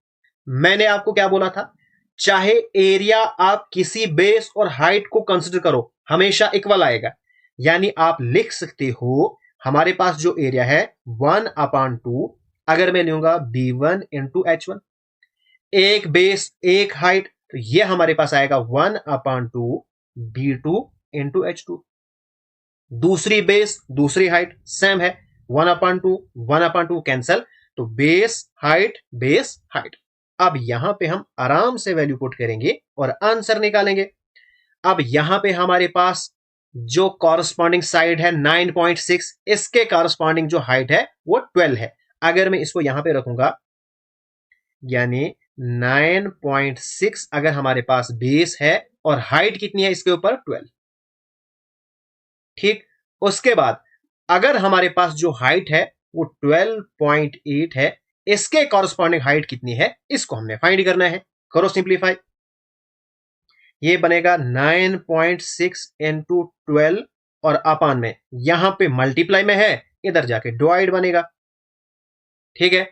मैंने आपको क्या बोला था, चाहे एरिया आप किसी बेस और हाइट को कंसिडर करो हमेशा इक्वल आएगा, यानी आप लिख सकते हो हमारे पास जो एरिया है 1/2, अगर मैं लूंगा b1 इंटू h1, एक बेस एक हाइट, तो ये हमारे पास आएगा 1/2 b2 इंटू h2। दूसरी बेस दूसरी हाइट सेम है, 1/2 कैंसल, तो बेस हाइट। अब यहां पे हम आराम से वैल्यू पुट करेंगे और आंसर निकालेंगे। अब यहां पे हमारे पास जो कॉरस्पॉन्डिंग साइड है 9.6, इसके कॉरस्पॉन्डिंग जो हाइट है वो 12 है। अगर मैं इसको यहां पे रखूंगा, यानी 9.6 अगर हमारे पास बेस है और हाइट कितनी है इसके ऊपर 12। ठीक, उसके बाद अगर हमारे पास जो हाइट है वो 12.8 है, इसके कॉरस्पॉन्डिंग हाइट कितनी है इसको हमने फाइंड करना है। करो सिंप्लीफाई, ये बनेगा 9.6 इंटू 12 और अपान में यहां पे मल्टीप्लाई में है, इधर जाके डिवाइड बनेगा। ठीक है,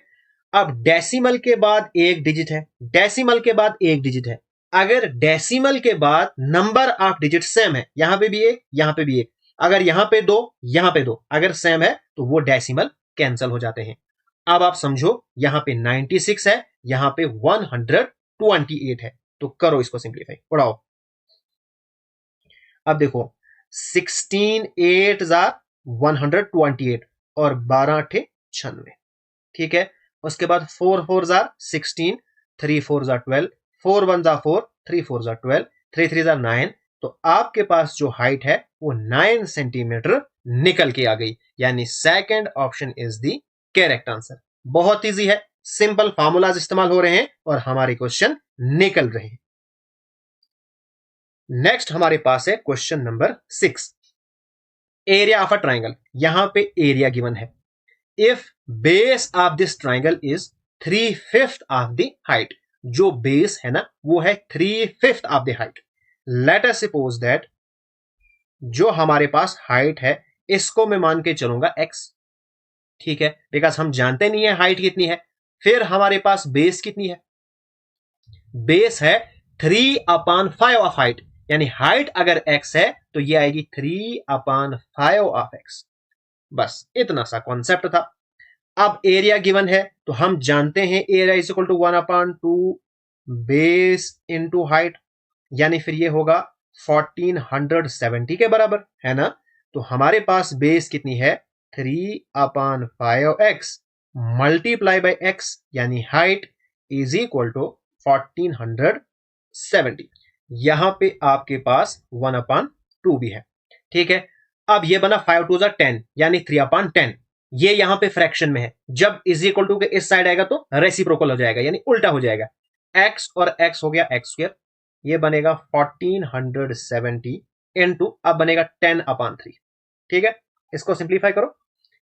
अब डेसिमल के बाद एक डिजिट है, डेसिमल के बाद एक डिजिट है, अगर डेसिमल के बाद नंबर ऑफ डिजिट सेम है, यहां पे भी एक यहां पे भी एक, अगर यहां पे दो यहां पे दो, अगर सेम है तो वो डेसिमल कैंसल हो जाते हैं। अब आप समझो यहां पे 96 है, यहां पे 128 है, तो करो इसको सिंप्लीफाई, उड़ाओ। अब देखो 16 8 128 और 12 8 96। ठीक है, उसके बाद 4 4 16, 3 4 12, 4 1 4, 3 4 12, 3 3 9। तो आपके पास जो हाइट है वो 9 सेंटीमीटर निकल के आ गई, यानी second option is the correct answer. बहुत इजी है, सिंपल फार्मूलाज इस्तेमाल हो रहे हैं और हमारे क्वेश्चन निकल रहे हैं। नेक्स्ट हमारे पास है question number 6। Area of a triangle, यहां पे एरिया गिवन है। If base of this triangle is 3/5 of the height, जो बेस है ना वो है 3/5 of the height. Let us suppose that जो हमारे पास हाइट है इसको मैं मान के चलूंगा x, ठीक है, बिकॉज हम जानते नहीं है हाइट कितनी है। फिर हमारे पास बेस कितनी है, बेस है 3/5 ऑफ हाइट, यानी हाइट अगर x है तो ये आएगी 3/5 ऑफ x। बस इतना सा कॉन्सेप्ट था। अब एरिया गिवन है तो हम जानते हैं area is equal to 1/2 base into height, यानी फिर ये होगा 1470 के बराबर है ना। तो हमारे पास बेस कितनी है 3/5x मल्टीप्लाई बाई x, यानी हाइट इज इक्वल टू 1470। यहां पे आपके पास 1/2 भी है, ठीक है। अब ये बना 5 2 10 यानी 3/10। ये यहां पे फ्रैक्शन में है, जब इज इक्वल टू के इस साइड आएगा तो रेसिप्रोकल हो जाएगा यानी उल्टा हो जाएगा। x और x हो गया x स्क्वायर, ये बनेगा 1470 इनटू अब बनेगा 10/3, ठीक है। इसको सिंप्लीफाई करो,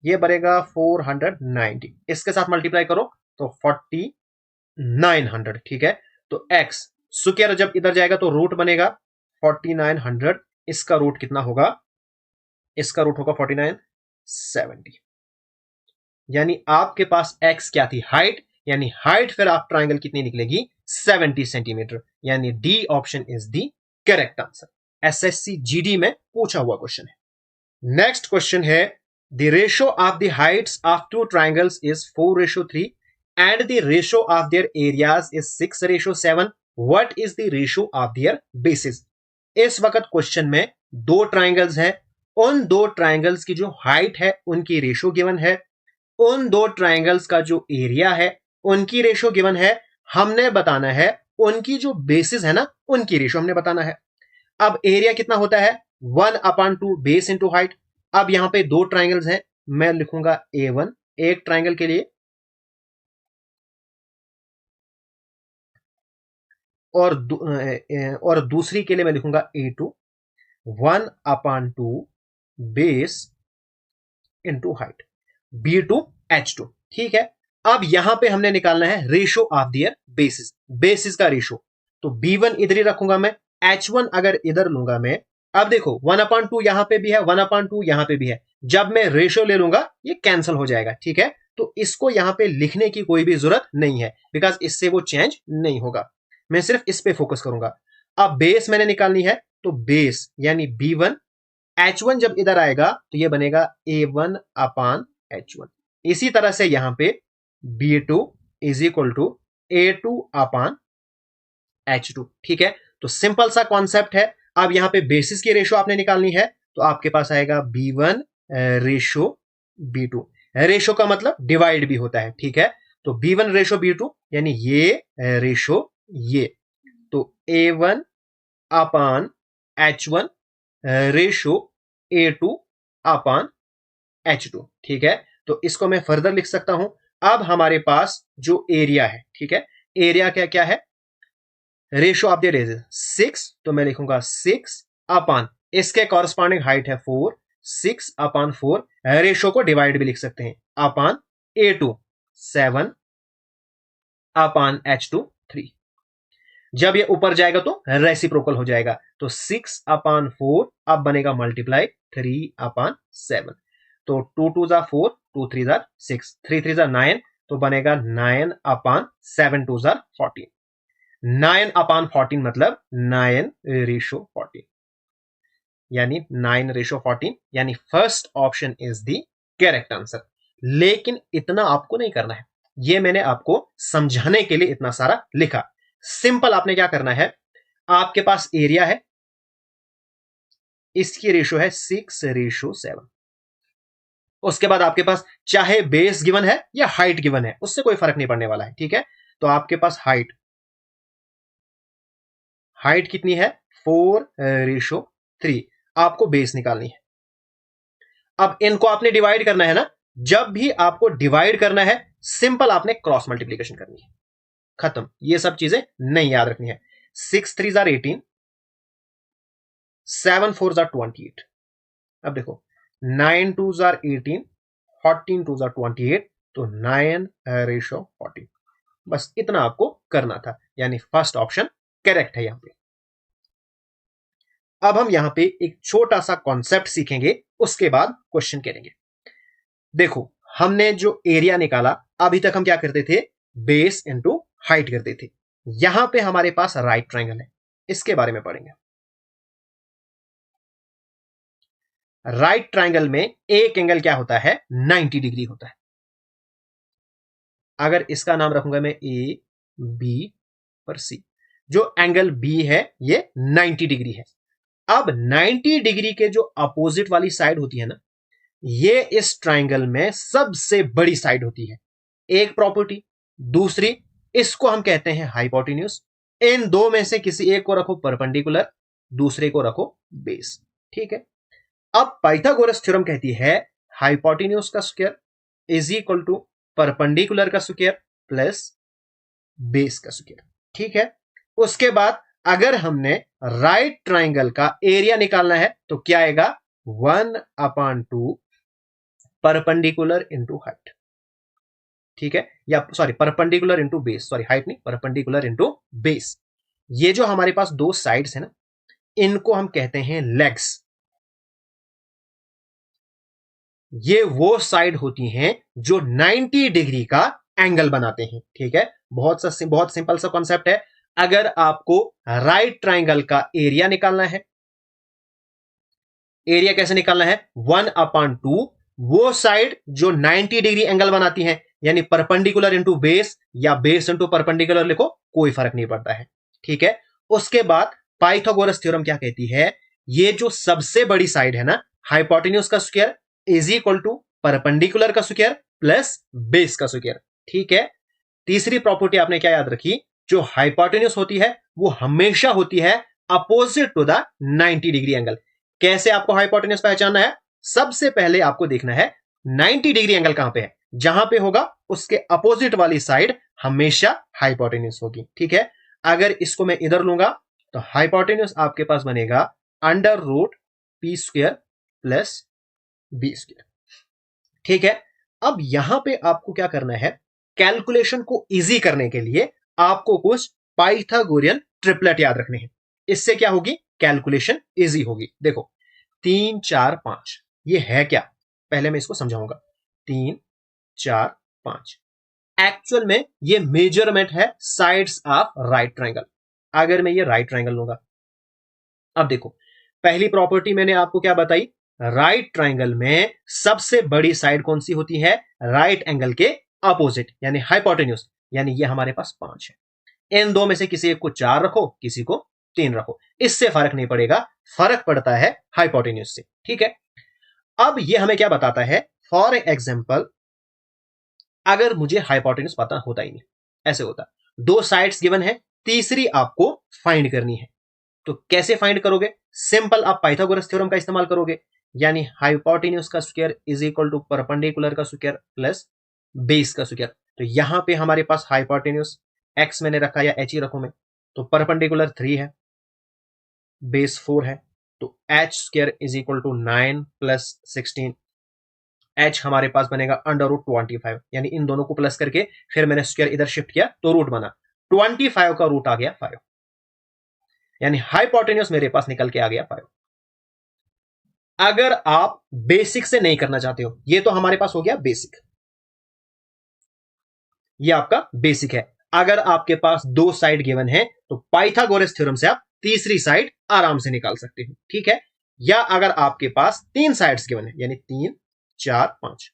ये बनेगा 490, इसके साथ मल्टीप्लाई करो तो 4900, ठीक है। तो x स्क्वायर जब इधर जाएगा तो रूट बनेगा 4900, इसका रूट कितना होगा, इसका रूट होगा 4970, यानी आपके पास x क्या थी हाइट, यानी हाइट फिर आप ट्राइंगल कितनी निकलेगी 70 सेंटीमीटर, यानी D option is the correct answer. SSC GD में पूछा हुआ क्वेश्चन है। नेक्स्ट क्वेश्चन है the ratio of the Heights of two triangles is 4:3 and the ratio of their areas is 6:7। What is the ratio of their basis. इस वक्त question में दो triangles हैं, उन दो ट्राइंगल्स की जो हाइट है उनकी रेशियो गिवन है, उन दो ट्राइंगल्स का जो एरिया है उनकी रेशियो गिवन है। हमने बताना है उनकी जो बेसिस है ना उनकी रेशियो हमने बताना है। अब एरिया कितना होता है 1/2 बेस इंटू हाइट। अब यहां पे दो ट्राइंगल्स हैं, मैं लिखूंगा A1 एक ट्राइंगल के लिए और दूसरी के लिए मैं लिखूंगा A2, 1/2 base into height B2H2, ठीक है। अब यहां पे हमने निकालना है ratio of their bases, bases का रेशियो। तो B1 इधर ही रखूंगा मैं, H1 अगर इधर लूंगा मैं, अब देखो 1/2 यहां पे भी है 1/2 यहां पे भी है, जब मैं रेशियो ले लूंगा ये कैंसिल हो जाएगा, ठीक है। तो इसको यहां पे लिखने की कोई भी जरूरत नहीं है बिकॉज इससे वो चेंज नहीं होगा, मैं सिर्फ इस पे फोकस करूंगा। अब बेस मैंने निकालनी है तो बेस यानी B1, H1 जब इधर आएगा तो ये बनेगा A1/H1। इसी तरह से यहां पे B2 is equal to A2/H2, ठीक है। तो सिंपल सा कॉन्सेप्ट है। अब यहां पे बेसिस की रेशियो आपने निकालनी है तो आपके पास आएगा B1 रेशियो B2। रेशियो का मतलब डिवाइड भी होता है, ठीक है। तो B1 रेशियो B2 यानी ये रेशियो ये, तो A1/H1 रेशियो A2/H2, ठीक है। तो इसको मैं फर्दर लिख सकता हूं। अब हमारे पास जो एरिया है, ठीक है, एरिया क्या क्या है, रेशियो ऑफ द रेज 6, तो मैं लिखूंगा 6/, इसके कॉरस्पॉन्डिंग हाइट है 4, 6/4, रेशियो को डिवाइड भी लिख सकते हैं अपॉन A2 7/H2 3। जब ये ऊपर जाएगा तो रेसिप्रोकल हो जाएगा, तो 6/4 अब बनेगा मल्टीप्लाई 3/7। तो 2 2 जा 4, 2 3 जा 6, 3 3 जा 9, तो बनेगा 9/7 2 जा 14। 9/14 मतलब 9:14, यानी 9:14, यानी first option is the correct answer. लेकिन इतना आपको नहीं करना है, ये मैंने आपको समझाने के लिए इतना सारा लिखा। सिंपल आपने क्या करना है, आपके पास एरिया है, इसकी रेशियो है 6:7। उसके बाद आपके पास चाहे बेस गिवन है या हाइट गिवन है उससे कोई फर्क नहीं पड़ने वाला है, ठीक है। तो आपके पास हाइट कितनी है 4:3, आपको बेस निकालनी है। अब इनको आपने डिवाइड करना है ना, जब भी आपको डिवाइड करना है सिंपल आपने क्रॉस मल्टीप्लीकेशन करनी है, खत्म। ये सब चीजें नहीं याद रखनी है। 6 3 जार 18, 7 4 जार 28। अब देखो 9 2 जार 18, 14 2 जार 28, तो 9:14। बस इतना आपको करना था, यानी फर्स्ट ऑप्शन करेक्ट है यहां पे। अब हम यहां पे एक छोटा सा कॉन्सेप्ट सीखेंगे, उसके बाद क्वेश्चन करेंगे। देखो, हमने जो एरिया निकाला, अभी तक हम क्या करते थे, बेस इंटू हाइट करते थे। यहां पे हमारे पास राइट ट्रायंगल है, इसके बारे में पढ़ेंगे। राइट ट्रायंगल में एक एंगल क्या होता है, 90 डिग्री होता है। अगर इसका नाम रखूंगा मैं ए बी और सी, जो एंगल बी है ये 90 डिग्री है। अब 90 डिग्री के जो अपोजिट वाली साइड होती है ना, ये इस ट्रायंगल में सबसे बड़ी साइड होती है। एक प्रॉपर्टी। दूसरी, इसको हम कहते हैं हाइपोटेन्यूज। इन दो में से किसी एक को रखो परपेंडिकुलर, दूसरे को रखो बेस। ठीक है। अब पाइथागोरस थ्योरम कहती है हाइपोटेन्यूज का square is equal to perpendicular का स्क्वायर प्लस बेस का स्क्वायर। ठीक है। उसके बाद अगर हमने राइट ट्रायंगल का एरिया निकालना है तो क्या आएगा, 1/2 परपेंडिकुलर इंटू हाइट। ठीक है, या sorry perpendicular into base, sorry height नहीं, परपेंडिकुलर इंटू बेस। ये जो हमारे पास दो साइड्स है ना, इनको हम कहते हैं लेग्स। ये वो साइड होती हैं जो 90 डिग्री का एंगल बनाते हैं। ठीक है, बहुत सिंपल सा कॉन्सेप्ट है। अगर आपको राइट ट्रायंगल का एरिया निकालना है, एरिया कैसे निकालना है, 1/2 वो साइड जो 90 डिग्री एंगल बनाती है, यानी परपेंडिकुलर इंटू बेस या बेस इंटू परपेंडिकुलर लिखो, कोई फर्क नहीं पड़ता है। ठीक है। उसके बाद पाइथागोरस थ्योरम क्या कहती है, ये जो सबसे बड़ी साइड है ना, हाइपोटेन्यूज का square is equal to perpendicular का स्क्वायर प्लस बेस का स्क्वायर। ठीक है। तीसरी प्रॉपर्टी आपने क्या याद रखी, जो हाइपोटेन्यूज होती है वो हमेशा होती है opposite to the 90 degree angle. कैसे आपको हाइपोटेन्यूज पहचानना है, सबसे पहले आपको देखना है 90 डिग्री एंगल कहां पे है, जहां पे होगा उसके अपोजिट वाली साइड हमेशा हाइपोटेन्यूज होगी। ठीक है। अगर इसको मैं इधर लूंगा तो हाइपोटेन्यूज आपके पास बनेगा √p² प्लस b²। ठीक है। अब यहां पे आपको क्या करना है, कैलकुलेशन को इजी करने के लिए आपको कुछ पाइथागोरियन ट्रिपलेट याद रखने हैं। इससे क्या होगी, कैलकुलेशन इजी होगी। देखो 3 4 5 ये है क्या, पहले मैं इसको समझाऊंगा। 3 4 5 एक्चुअल में ये मेजरमेंट है साइड्स ऑफ राइट ट्रायंगल। अगर मैं ये राइट ट्रायंगल लूंगा, अब देखो पहली प्रॉपर्टी मैंने आपको क्या बताई, राइट ट्रायंगल में सबसे बड़ी साइड कौन सी होती है, राइट एंगल के अपोजिट, यानी हाइपोटेन्यूज, यानी ये हमारे पास 5 है। इन दो में से किसी एक को 4 रखो, किसी को 3 रखो, इससे फर्क नहीं पड़ेगा, फर्क पड़ता है हाइपोटेन्यूज से। ठीक है। अब ये हमें क्या बताता है, फॉर एग्जाम्पल अगर मुझे हाइपोटेन्यूज पता होता ही नहीं, ऐसे होता, दो साइड्स गिवन है, तीसरी आपको फाइंड करनी है, तो कैसे फाइंड करोगे, सिंपल आप पाइथागोरस थ्योरम का इस्तेमाल करोगे, यानी हाइपोटेन्यूज का square is equal to perpendicular का स्क्वायर प्लस बेस का स्क्वायर। तो यहां पे हमारे पास हाइपोटेन्यूज एक्स मैंने रखा या एच ही रखू मैं, तो परपेंडिकुलर 3 है, बेस 4 है, तो H square is equal to 9 plus 16। H हमारे पास बनेगा √25, यानी इन दोनों को प्लस करके फिर मैंने स्क्वायर इधर शिफ्ट किया तो रूट बना, 25 का रूट आ गया 5, यानी हाइपोटेन्यूज मेरे पास निकल के आ गया 5। अगर आप बेसिक से नहीं करना चाहते हो, ये तो हमारे पास हो गया बेसिक, ये आपका बेसिक है। अगर आपके पास दो साइड गिवन है तो पाइथागोरस थ्योरम से आप तीसरी साइड आराम से निकाल सकते हो। ठीक है। या अगर आपके पास 3 साइड्स गिवन है, यानी 3 4 5,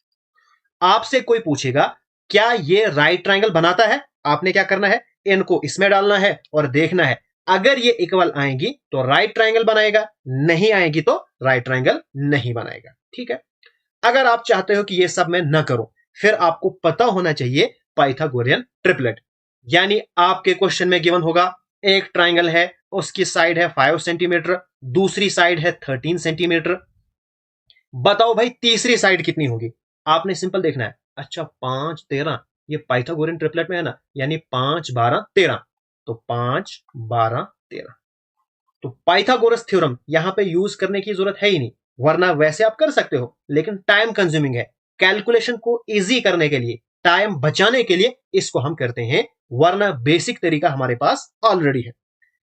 आपसे कोई पूछेगा क्या ये राइट ट्रायंगल बनाता है, आपने क्या करना है, इनको इसमें डालना है और देखना है, अगर ये इक्वल आएंगी तो राइट ट्रायंगल बनाएगा, नहीं आएगी तो राइट ट्रायंगल नहीं बनाएगा। ठीक है। अगर आप चाहते हो कि ये सब मैं न करूं, फिर आपको पता होना चाहिए पाइथागोरियन ट्रिपलेट, यानी आपके क्वेश्चन में गिवन होगा एक ट्रायंगल है, उसकी साइड है 5 सेंटीमीटर, दूसरी साइड है 13 सेंटीमीटर, बताओ भाई तीसरी साइड कितनी होगी, आपने सिंपल देखना है, अच्छा 5 13, ये पाइथागोरियन ट्रिपलेट में है ना, यानी 5 12 13, तो 5 12 13, तो पाइथागोरस थ्योरम यहां पे यूज करने की जरूरत है ही नहीं, वरना वैसे आप कर सकते हो लेकिन टाइम कंज्यूमिंग है। कैलकुलेशन को इजी करने के लिए टाइम बचाने के लिए इसको हम करते हैं, वरना बेसिक तरीका हमारे पास ऑलरेडी है।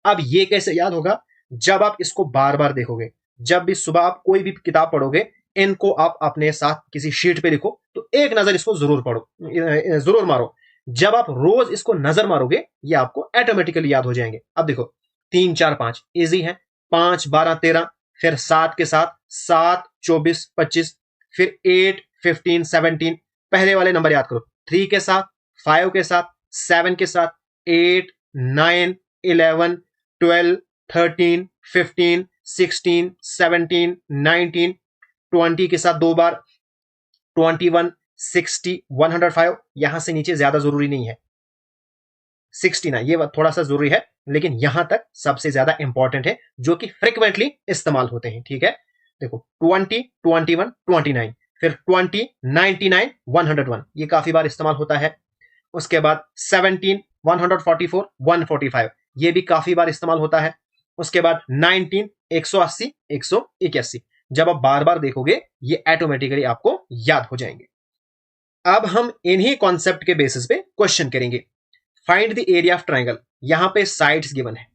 अब ये कैसे याद होगा? जब आप इसको बार बार देखोगे, जब भी सुबह आप कोई भी किताब पढ़ोगे, इनको आप अपने साथ किसी शीट पे लिखो, तो एक नजर इसको जरूर पढ़ो, जरूर मारो। जब आप रोज इसको नजर मारोगे, ये आपको ऑटोमेटिकली याद हो जाएंगे। अब देखो 3 4 5 इजी है, 5 12 13, फिर 7 के साथ 7 24 25, फिर 8 15 17, पहले वाले नंबर याद करो। 3 के साथ, 5 के साथ, 7 के साथ, 8 9 11 12 13 15 16 17 19, 20 के साथ 2 बार, 21 60 105, यहां से नीचे ज्यादा जरूरी नहीं है। 69 ये थोड़ा सा जरूरी है, लेकिन यहां तक सबसे ज्यादा इंपॉर्टेंट है, जो कि फ्रिक्वेंटली इस्तेमाल होते हैं। ठीक है, देखो 20 21 29, फिर 20 99 101, ये काफी बार इस्तेमाल होता है। उसके बाद 17 144 145, ये भी काफी बार इस्तेमाल होता है। उसके बाद 19 180 181, जब आप बार बार देखोगे ये ऑटोमेटिकली आपको याद हो जाएंगे। अब हम इन्हीं कॉन्सेप्ट के बेसिस पे क्वेश्चन करेंगे। Find the area of triangle, यहां पे साइड्स गिवन है।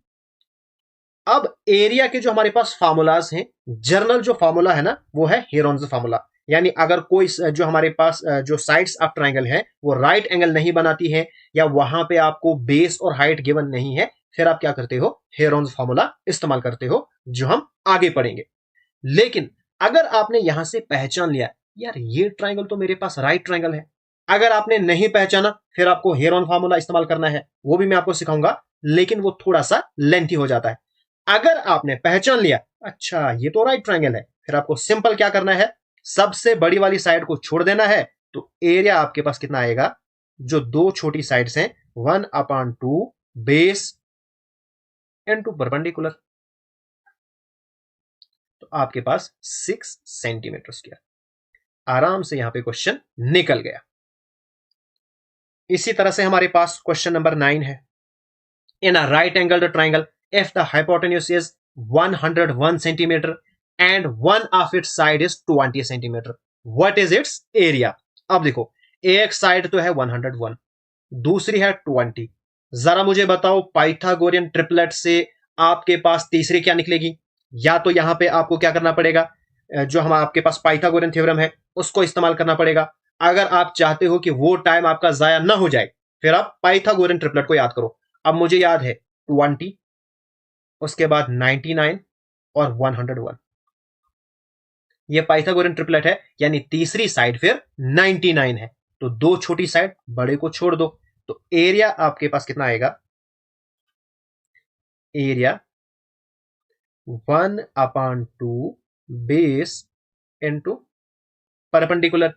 अब एरिया के जो हमारे पास फार्मूलाज हैं, जर्नल जो फार्मूला है ना, वो है हेरोन्स फार्मूला। यानी अगर कोई जो हमारे पास जो साइड्स ऑफ ट्राइंगल है वो राइट एंगल नहीं बनाती है, या वहां पे आपको बेस और हाइट गिवन नहीं है, फिर आप क्या करते हो? हेरोन्स फार्मूला इस्तेमाल करते हो, जो हम आगे पढ़ेंगे। लेकिन अगर आपने यहां से पहचान लिया, यार ये ट्राइंगल तो मेरे पास राइट ट्राइंगल है, अगर आपने नहीं पहचाना, फिर आपको हेरोन फार्मूला इस्तेमाल करना है, वो भी मैं आपको सिखाऊंगा, लेकिन वो थोड़ा सा लेंथी हो जाता है। अगर आपने पहचान लिया, अच्छा ये तो राइट ट्राइंगल है, फिर आपको सिंपल क्या करना है? सबसे बड़ी वाली साइड को छोड़ देना है, तो एरिया आपके पास कितना आएगा? जो दो छोटी साइड्स हैं, 1/2 बेस इनटू परपेंडिकुलर, तो आपके पास 6 सेंटीमीटर स्क्वायर। आराम से यहां पे क्वेश्चन निकल गया। इसी तरह से हमारे पास क्वेश्चन नंबर 9 है। In a right angle triangle, if the hypotenuse is 101 centimeter and one of its side is 20 centimeter, what is its area? अब देखो, एक साइड तो है 101, दूसरी है 20। जरा मुझे बताओ, पाइथागोरियन ट्रिपलेट से आपके पास तीसरी क्या निकलेगी? या तो यहां पे आपको क्या करना पड़ेगा, जो हम आपके पास पाइथागोरियन थ्योरम है उसको इस्तेमाल करना पड़ेगा। अगर आप चाहते हो कि वो टाइम आपका जाया ना हो जाए, फिर आप पाइथागोरियन ट्रिपलेट को याद करो। अब मुझे याद है 20, उसके बाद 99 और 101, ये पाइथागोरियन ट्रिपलेट है, यानी तीसरी साइड फिर 99 है। तो दो छोटी साइड, बड़े को छोड़ दो, तो एरिया आपके पास कितना आएगा? एरिया 1/2 बेस इनटू परपेंडिकुलर,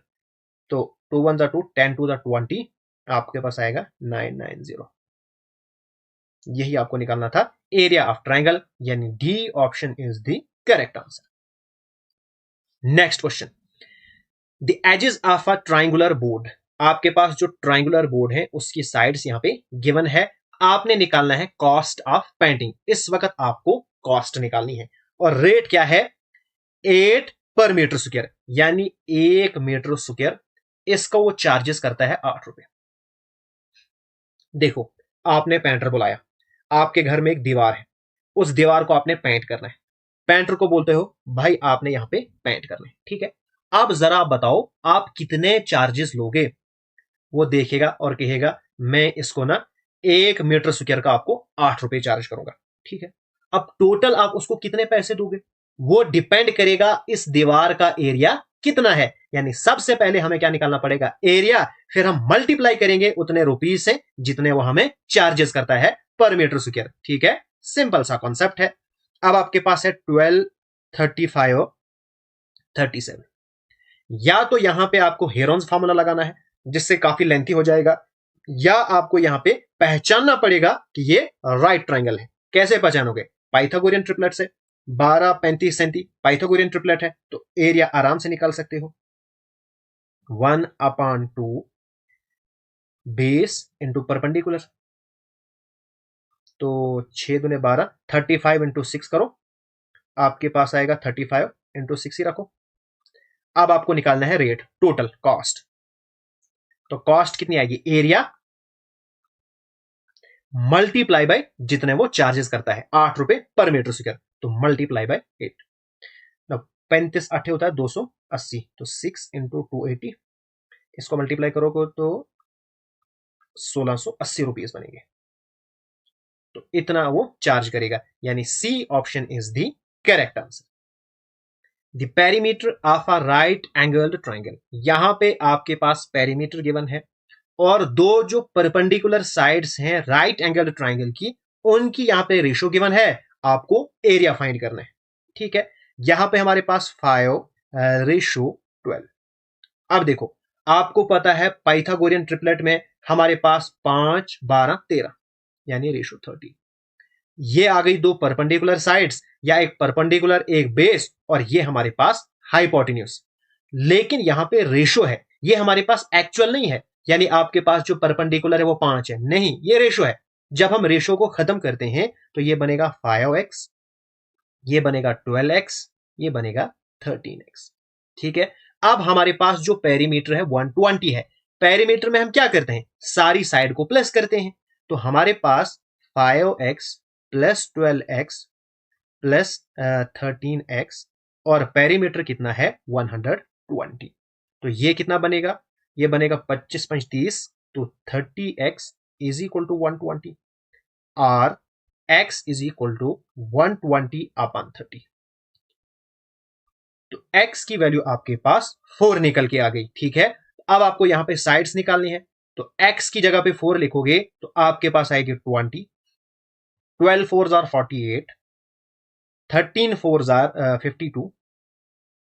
तो 2 1 2, 10 2 20, आपके पास आएगा 990। यही आपको निकालना था एरिया ऑफ ट्राइंगल, यानी D option is the correct answer. Next question, the edges of a triangular board, आपके पास जो ट्राइंगुलर बोर्ड है उसकी साइड्स यहां पे गिवन है। आपने निकालना है कॉस्ट ऑफ पेंटिंग। इस वक्त आपको कॉस्ट निकालनी है, और रेट क्या है? 8 पर मीटर स्क्वायर, यानी 1 मीटर स्क्वायर, इसका वो चार्जेस करता है 8 रुपए। देखो, आपने पेंटर बुलाया, आपके घर में एक दीवार है, उस दीवार को आपने पेंट करना है। पेंटर को बोलते हो, भाई आपने यहां पे पेंट करना है, ठीक है, अब जरा बताओ आप कितने चार्जेस लोगे? वो देखेगा और कहेगा, मैं इसको ना 1 मीटर स्क्वायर का आपको 8 रुपए चार्ज करूंगा, ठीक है। अब टोटल आप उसको कितने पैसे दोगे? वो डिपेंड करेगा इस दीवार का एरिया कितना है। यानी सबसे पहले हमें क्या निकालना पड़ेगा? एरिया, फिर हम मल्टीप्लाई करेंगे उतने रुपीज से जितने वो हमें चार्जेस करता है पर मीटर स्क्वायर, ठीक है। सिंपल सा कॉन्सेप्ट है। अब आपके पास है 12 35 37, या तो यहां पे आपको हेरोन्स फार्मूला लगाना है, जिससे काफी लेंथी हो जाएगा, या आपको यहां पे पहचानना पड़ेगा कि ये राइट ट्राइंगल है। कैसे पहचानोगे? पाइथागोरियन ट्रिपलेट से। 12 35 सेंटी पाइथागोरियन ट्रिपलेट है, तो एरिया आराम से निकाल सकते हो, 1/2 बेस इंटू परपेंडिकुलर, तो 6 दूने 12, 35 इंटू 6 करो, आपके पास आएगा 35 इंटू 6 ही रखो। अब आपको निकालना है रेट, टोटल कॉस्ट। तो कॉस्ट कितनी आएगी, एरिया मल्टीप्लाई बाय जितने वो चार्जेस करता है, 8 रुपए पर मीटर स्क्वायर, तो मल्टीप्लाई बाय 8। 35 8 होता है 280, तो 6 इंटू 280, इसको मल्टीप्लाई करोगे तो 1680 रुपीज बनेंगे। तो इतना वो चार्ज करेगा, यानी C option is the correct answer. The perimeter of a right angled triangle, यहां पे आपके पास पेरीमीटर गिवन है और दो जो परपेंडिकुलर साइड्स हैं राइट एंगल्ड ट्राइंगल की, उनकी यहां पे रेशियो गिवन है, आपको एरिया फाइंड करना है। ठीक है, यहां पे हमारे पास 5:12। अब देखो, आपको पता है पाइथागोरियन ट्रिपलेट में हमारे पास 5 12 13 यानी रेशियो 30। ये आ गई दो परपेंडिकुलर साइड्स, या एक परपेंडिकुलर एक बेस, और ये हमारे पास हाइपोटेन्यूज। लेकिन यहां पे रेशियो है, ये हमारे पास एक्चुअल नहीं है, यानी आपके पास जो परपेंडिकुलर है वो 5 है, नहीं, ये रेशियो है। जब हम रेशियो को खत्म करते हैं तो ये बनेगा 5x, ये बनेगा 12x, ये बनेगा 13x। ठीक है, अब हमारे पास जो पेरीमीटर है 120 है। पेरीमीटर में हम क्या करते हैं, सारी साइड को प्लस करते हैं, तो हमारे पास 5x plus 12x plus 13x, और पेरीमीटर कितना है 120। तो ये कितना बनेगा, ये बनेगा 25 5 30, तो 30x इज इक्वल टू 120, और x is equal to 120 upon 30। तो x की वैल्यू आपके पास 4 निकल के आ गई। ठीक है, अब आपको यहां पे साइड्स निकालनी है, तो x की जगह पे 4 लिखोगे तो आपके पास आएगी 20, 12 4s are 48, 13 4s are 52।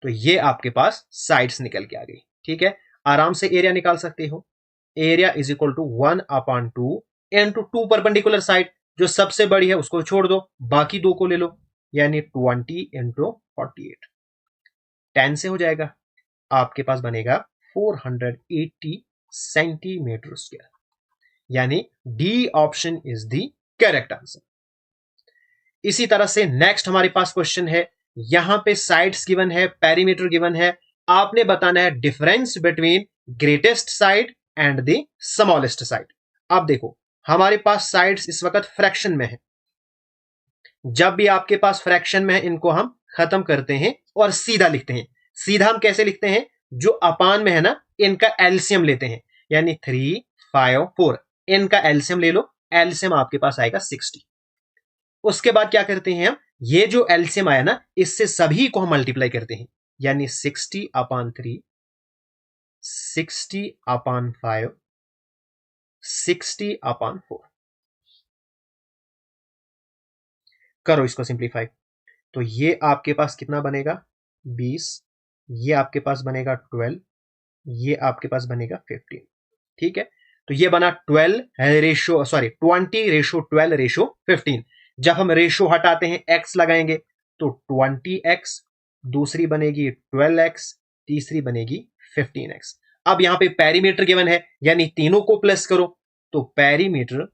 तो ये आपके पास साइड्स निकल के आ गई। ठीक है, आराम से एरिया निकाल सकते हो, area is equal to 1/2 into 2 perpendicular side, जो सबसे बड़ी है उसको छोड़ दो, बाकी दो को ले लो, यानी 20 इंटू 48, 10 से हो जाएगा, आपके पास बनेगा 480 सेंटीमीटर स्क्वायर, यानी D option is the correct answer. इसी तरह से नेक्स्ट हमारे पास क्वेश्चन है, यहां पे साइड्स गिवन है, पेरीमीटर गिवन है, आपने बताना है difference between greatest side and the smallest side. अब देखो, हमारे पास साइड्स इस वक्त फ्रैक्शन में है, जब भी आपके पास फ्रैक्शन में है इनको हम खत्म करते हैं और सीधा लिखते हैं। सीधा हम कैसे लिखते हैं, जो अपान में है ना, इनका एलसीएम लेते हैं, यानी 3 5 4, इनका एलसीएम ले लो, एलसीएम आपके पास आएगा 60। उसके बाद क्या करते हैं हम, ये जो एलसीएम आया ना, इससे सभी को हम मल्टीप्लाई करते हैं, यानी 60/3, 60/5, 60/4। करो इसको सिंप्लीफाई, तो ये आपके पास कितना बनेगा 20, ये आपके पास बनेगा 12, ये आपके पास बनेगा 15। ठीक है, तो ये बना 20:12:15। जब हम रेशियो हटाते हैं x लगाएंगे तो 20x, दूसरी बनेगी 12x, तीसरी बनेगी 15x। अब यहां पे पेरीमीटर गिवन है, यानी तीनों को प्लस करो, तो पेरीमीटर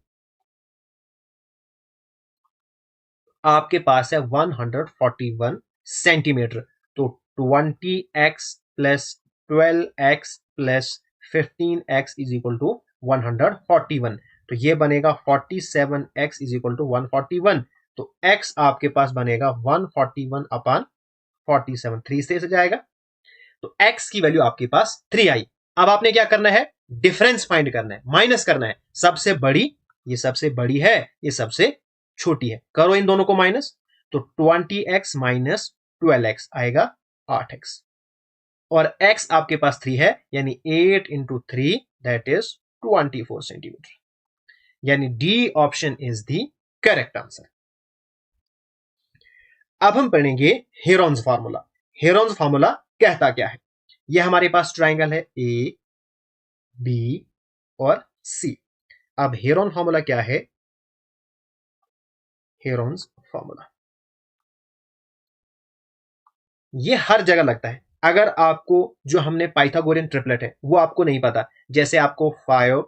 आपके पास है 141 सेंटीमीटर, तो 20x plus 12x plus 15x is equal to 141, तो ये बनेगा 47x इज इक्वल टू 141, तो x आपके पास बनेगा 141/47, 3 से जाएगा, तो x की वैल्यू आपके पास 3 आई। अब आपने क्या करना है, डिफरेंस फाइंड करना है, माइनस करना है, सबसे बड़ी, ये सबसे बड़ी है, ये सबसे छोटी है, करो इन दोनों को माइनस, तो 20x माइनस 12x आएगा 8x, और x आपके पास 3 है, यानी 8 इंटू 3 दैट इज 24 सेंटीमीटर, यानी D option is the correct answer. अब हम पढ़ेंगे हेरोन्स फार्मूला। हेरोन्स फार्मूला कहता क्या है, यह हमारे पास ट्राइंगल है ए बी और सी। अब हेरोन फार्मूला क्या है, हेरोन्स फार्मूला ये हर जगह लगता है। अगर आपको जो हमने पाइथागोरियन ट्रिपलेट है वो आपको नहीं पता, जैसे आपको 5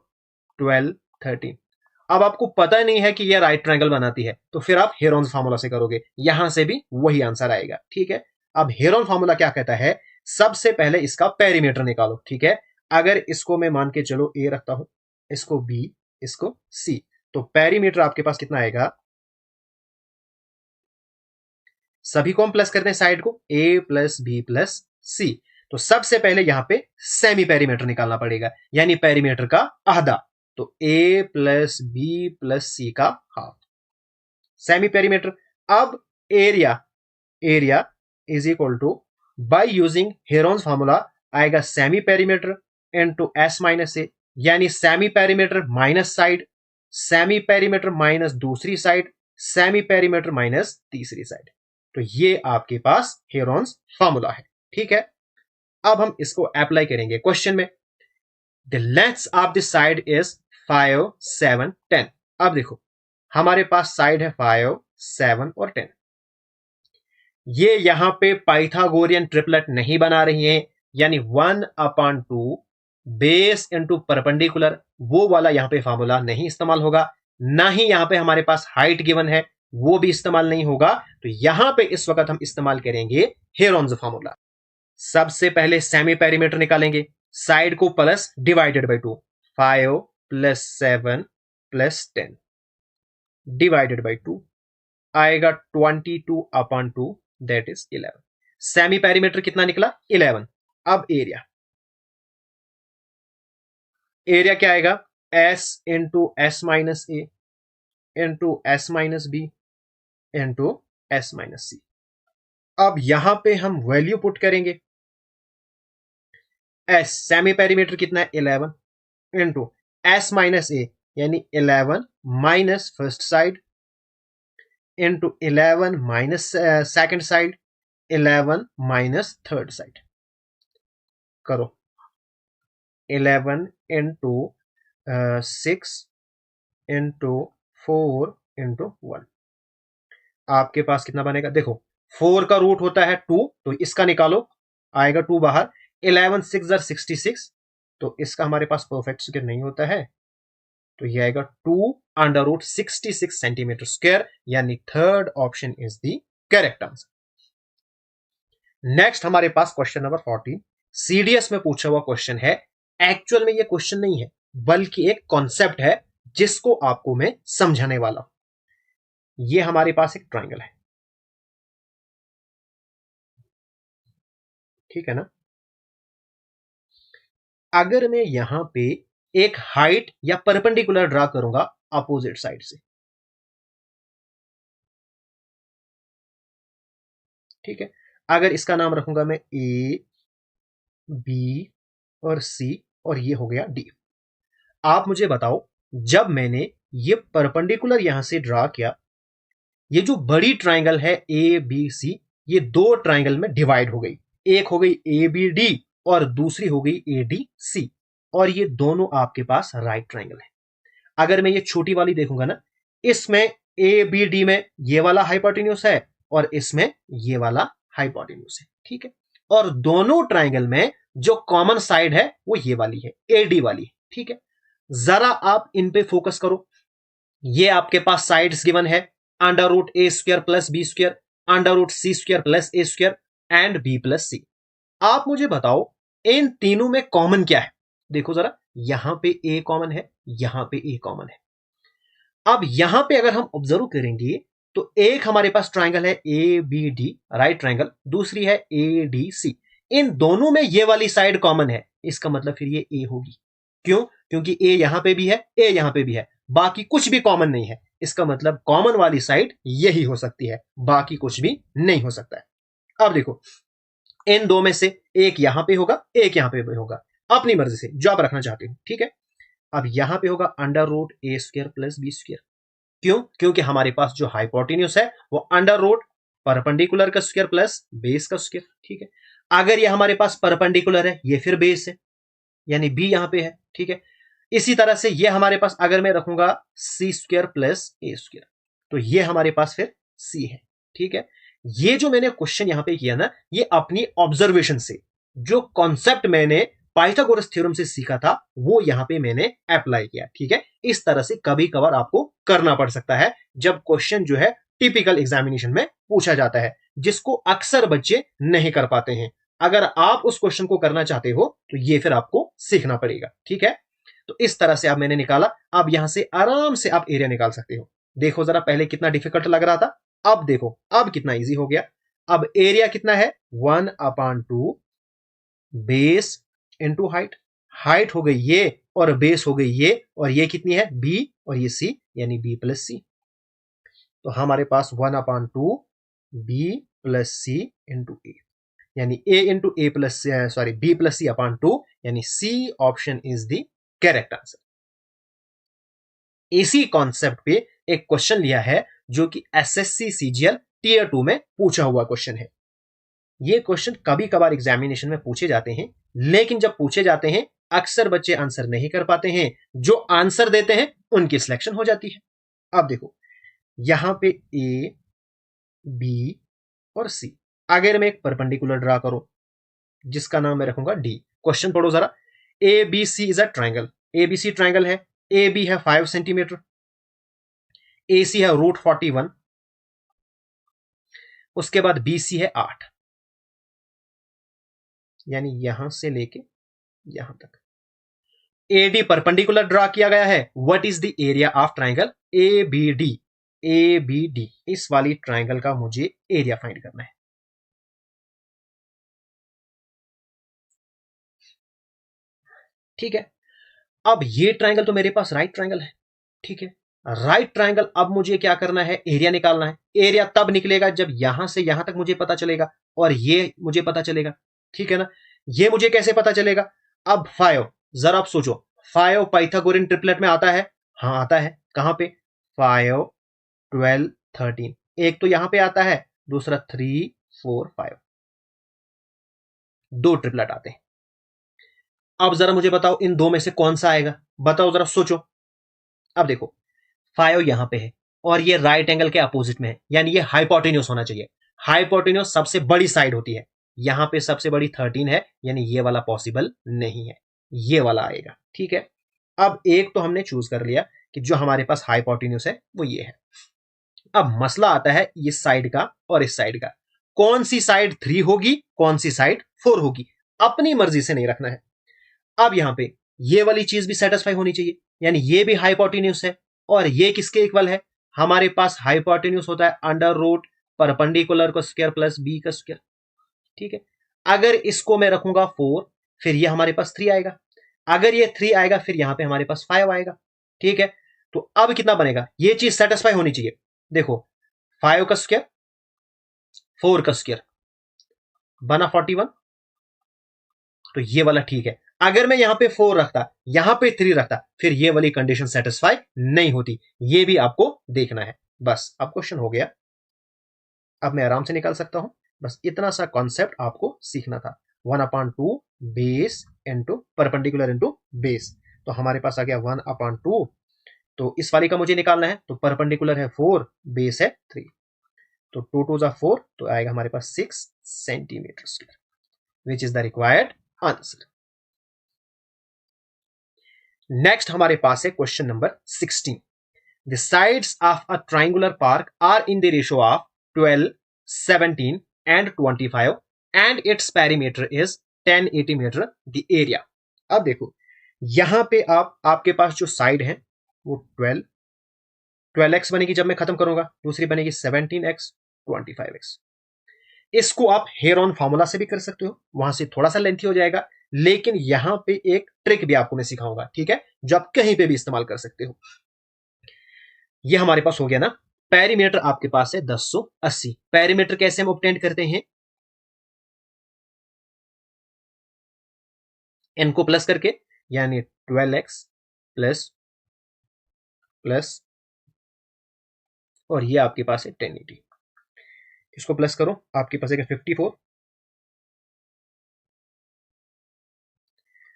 12 13, अब आपको पता नहीं है कि यह राइट ट्रायंगल बनाती है, तो फिर आप हेरोन्स फार्मूला से करोगे, यहां से भी वही आंसर आएगा। ठीक है, अब हेरोन फार्मूला क्या कहता है, सबसे पहले इसका पेरीमीटर निकालो। ठीक है, अगर इसको मैं मान के चलो ए रखता हूं, इसको बी, इसको सी, तो पेरीमीटर आपके पास कितना आएगा, सभी को हम प्लस करते हैं साइड को, ए प्लस बी प्लस सी। तो सबसे पहले यहां पे सेमी पेरीमीटर निकालना पड़ेगा, यानी पेरीमीटर का आधा। तो a plus b plus c का हाफ, सेमी पेरीमीटर। अब area, area is equal to, by using Heron's formula आएगा semi perimeter into s minus ए, यानी semi perimeter minus side, semi perimeter minus दूसरी साइड, सेमी पेरीमीटर माइनस तीसरी side. तो ये आपके पास Heron's formula है, ठीक है। अब हम इसको अप्लाई करेंगे क्वेश्चन में। The length of the side is 5, 7, 10। अब देखो हमारे पास साइड है 5, 7 और 10। ये यहां पे पाइथागोरियन ट्रिपलेट नहीं बना रही है, यानी 1/2 बेस इंटू परपेंडिकुलर, वो वाला यहां पे फॉर्मूला नहीं इस्तेमाल होगा। ना ही यहां पे हमारे पास हाइट गिवन है, वो भी इस्तेमाल नहीं होगा। तो यहां पे इस वक्त हम इस्तेमाल करेंगे हेरोन्स फॉर्मूला। सबसे पहले सेमी पेरीमीटर निकालेंगे, साइड को plus divided by 2, 5 plus 7 plus 10 divided by 2 आएगा 22/2, दैट इज 11। सेमी पेरीमीटर कितना निकला, 11। अब एरिया, एरिया क्या आएगा, S into S minus A into S minus B into S minus C. अब यहां पे हम वैल्यू पुट करेंगे, एस सेमी पेरीमीटर कितना है 11 इंटू एस माइनस ए, यानी 11 minus first side into 11 minus second side, 11 minus third side. करो 11 into 6 into 4 into 1, आपके पास कितना बनेगा, देखो 4 का रूट होता है 2, तो इसका निकालो, आएगा 2 बाहर। 11 6 66, तो इसका हमारे पास परफेक्ट स्क्वायर नहीं होता है, तो ये आएगा 2/66 सेंटीमीटर स्क्वायर, यानी third option is the correct answer. Next हमारे पास क्वेश्चन नंबर 14, सीडीएस में पूछा हुआ क्वेश्चन है। एक्चुअल में ये क्वेश्चन नहीं है, बल्कि एक कॉन्सेप्ट है जिसको आपको मैं समझाने वाला हूं। ये हमारे पास एक ट्राइंगल है, ठीक है ना। अगर मैं यहां पे एक हाइट या परपेंडिकुलर ड्रा करूंगा अपोजिट साइड से, ठीक है। अगर इसका नाम रखूंगा मैं ए, बी और सी, और ये हो गया डी। आप मुझे बताओ, जब मैंने ये परपेंडिकुलर यहां से ड्रा किया, ये जो बड़ी ट्राइंगल है ए बी सी, ये दो ट्राइंगल में डिवाइड हो गई। एक हो गई ए बी डी और दूसरी हो गई ए डी सी, और ये दोनों आपके पास राइट ट्राइंगल है। अगर मैं ये छोटी वाली देखूंगा ना, इसमें ए बी डी में ये वाला हाइपोटेन्यूज है और इसमें ये वाला हाइपोटेन्यूज है, ठीक है। और दोनों ट्राइंगल में जो कॉमन साइड है वो ये वाली है, ए डी वाली, ठीक है। जरा आप इन पे फोकस करो। ये आपके पास साइड्स गिवन है, under root A square plus B square, under root C square plus A square and B plus C. आप मुझे बताओ इन तीनों में कॉमन क्या है। देखो जरा, यहां पे ए कॉमन है, यहां पे ए कॉमन है। अब यहां पे अगर हम ऑब्जर्व करेंगे तो एक हमारे पास ट्राइंगल है A B D, right triangle, दूसरी है ए डी सी। इन दोनों में ये वाली साइड कॉमन है, इसका मतलब फिर ये ए होगी। क्यों? क्योंकि ए यहां पे भी है, ए यहां पे भी है, बाकी कुछ भी कॉमन नहीं है। इसका मतलब कॉमन वाली साइड यही हो सकती है, बाकी कुछ भी नहीं हो सकता है। अब देखो, इन दो में से एक यहां पे होगा, एक यहां पे भी होगा, अपनी मर्जी से जो आप रखना चाहते हो, ठीक है। अब यहां पे होगा under root A square plus B square. क्यों? क्योंकि हमारे पास जो हाइपोटेन्यूज है वो अंडर रूट परपेंडिकुलर का स्क्वायर प्लस बेस का स्क्वायर, ठीक है। अगर ये हमारे पास परपेंडिकुलर है, ये फिर बेस है, यानी बी यहां पे है, ठीक है। इसी तरह से ये हमारे पास अगर मैं रखूंगा सी स्क्वायर प्लस ए स्क्वायर, तो ये हमारे पास फिर सी है, ठीक है। ये जो मैंने क्वेश्चन यहां पे किया ना, ये अपनी ऑब्जर्वेशन से जो कॉन्सेप्ट मैंने पाइथागोरस थ्योरम से सीखा था वो यहां पे मैंने अप्लाई किया, ठीक है। इस तरह से कभी कभार आपको करना पड़ सकता है जब क्वेश्चन जो है टिपिकल एग्जामिनेशन में पूछा जाता है, जिसको अक्सर बच्चे नहीं कर पाते हैं। अगर आप उस क्वेश्चन को करना चाहते हो तो ये फिर आपको सीखना पड़ेगा, ठीक है। तो इस तरह से अब मैंने निकाला, अब यहां से आराम से आप एरिया निकाल सकते हो। देखो जरा, पहले कितना डिफिकल्ट लग रहा था, अब देखो अब कितना इजी हो गया। अब एरिया कितना है, 1/2 बेस इंटू हाइट। हाइट हो गई ये और बेस हो गई ये, और ये कितनी है, बी, और ये सी, यानी बी प्लस सी। तो हमारे पास 1/2 B plus C into A, यानी A into A plus, sorry, B plus C upon 2, यानी C option is the correct answer. इसी कॉन्सेप्ट पे एक क्वेश्चन लिया है जो कि एसएससी सीजीएल टीयर 2 में पूछा हुआ क्वेश्चन है। ये क्वेश्चन कभी कभार एग्जामिनेशन में पूछे जाते हैं, लेकिन जब पूछे जाते हैं अक्सर बच्चे आंसर नहीं कर पाते हैं, जो आंसर देते हैं उनकी सिलेक्शन हो जाती है। अब देखो यहां पे ए, बी और सी, अगर मैं एक परपेंडिकुलर ड्रा करूं जिसका नाम मैं रखूंगा डी। क्वेश्चन पढ़ो जरा, A B C is a triangle. A B C triangle है, ए बी है 5 सेंटीमीटर, ए सी है √41, उसके बाद बी सी है 8, यानी यहां से लेके यहां तक। एडी परपेंडिकुलर ड्रा किया गया है। What is the area of triangle A B D. A B D, इस वाली ट्राइंगल का मुझे एरिया फाइंड करना है। ठीक है, अब ये ट्राइंगल तो मेरे पास राइट ट्राइंगल है, ठीक है। राइट ट्राइंगल, अब मुझे क्या करना है, एरिया निकालना है। एरिया तब निकलेगा जब यहां से यहां तक मुझे पता चलेगा और ये मुझे पता चलेगा, ठीक है ना। ये मुझे कैसे पता चलेगा, अब 5, जरा आप सोचो, 5 पाइथागोरियन ट्रिपलेट में आता है, हाँ आता है। कहां पे, 5 12 13, एक तो यहां पे आता है, दूसरा 3 4 5, दो ट्रिपलेट आते हैं। अब जरा मुझे बताओ इन दो में से कौन सा आएगा, बताओ जरा सोचो। अब देखो 5 यहां पे है और ये राइट एंगल के अपोजिट में है, यानी ये हाइपोटेन्यूस होना चाहिए। हाइपोटेन्यूस सबसे बड़ी साइड होती है, यहां पे सबसे बड़ी 13 है, यानी ये वाला पॉसिबल नहीं है, ये वाला आएगा, ठीक है। अब एक तो हमने चूज कर लिया कि जो हमारे पास हाइपोटेन्यूस है वो ये है। अब मसला आता है इस साइड का और इस साइड का, कौन सी साइड 3 होगी, कौन सी साइड 4 होगी, अपनी मर्जी से नहीं रखना है। अब यहां पे ये वाली चीज भी सेटिस्फाई होनी चाहिए, यानी ये भी हाइपोटेन्यूस है और ये किसके इक्वल है, हमारे पास हाइपोटेन्यूस होता है अंडर रूट परपेंडिकुलर का स्क्वायर प्लस बी का स्क्वायर, ठीक है। अगर इसको मैं रखूंगा 4, फिर ये हमारे पास 3 आएगा, अगर ये 3 आएगा फिर यहां पे हमारे पास 5 आएगा, ठीक है। तो अब कितना बनेगा, ये चीज सेटिस्फाई होनी चाहिए। देखो 5 का स्क्वायर 4 का स्क्वायर बना 41, तो ये वाला ठीक है। अगर मैं यहां पे 4 रखता, यहां पे 3 रखता, फिर ये वाली कंडीशन सेटिस्फाई नहीं होती, ये भी आपको देखना है। बस अब क्वेश्चन हो गया, अब मैं आराम से निकाल सकता हूं। बस इतना सा कॉन्सेप्ट आपको सीखना था, 1/2 base into perpendicular into base. तो हमारे पास आ गया 1/2, तो इस वाली का मुझे निकालना है, तो परपेंडिकुलर है 4, बेस है 3, तो 2 2 जा 4, तो आएगा हमारे पास 6 centimetre square, which is the required answer. Next हमारे पास है question number 16। The sides of a triangular park are in the ratio of 12, 17 and 25 and its perimeter is 1080 meter the area। अब देखो यहां पे आपके पास जो साइड है वो 12x बनेगी जब मैं खत्म करूंगा, दूसरी बनेगी 17x, 25x। इसको आप हेयर ऑन फॉर्मूला से भी कर सकते हो, वहां से थोड़ा सा लेंथी हो जाएगा, लेकिन यहां पे एक ट्रिक भी आपको मैं सिखाऊंगा, ठीक है, जो आप कहीं पे भी इस्तेमाल कर सकते हो। ये हमारे पास हो गया ना, पेरीमीटर आपके पास है 1080। पेरीमीटर कैसे हम ऑब्टेन करते हैं, एन को प्लस करके, यानी 12x प्लस प्लस, और ये आपके पास है 1080, इसको प्लस करो, आपके पास है 54।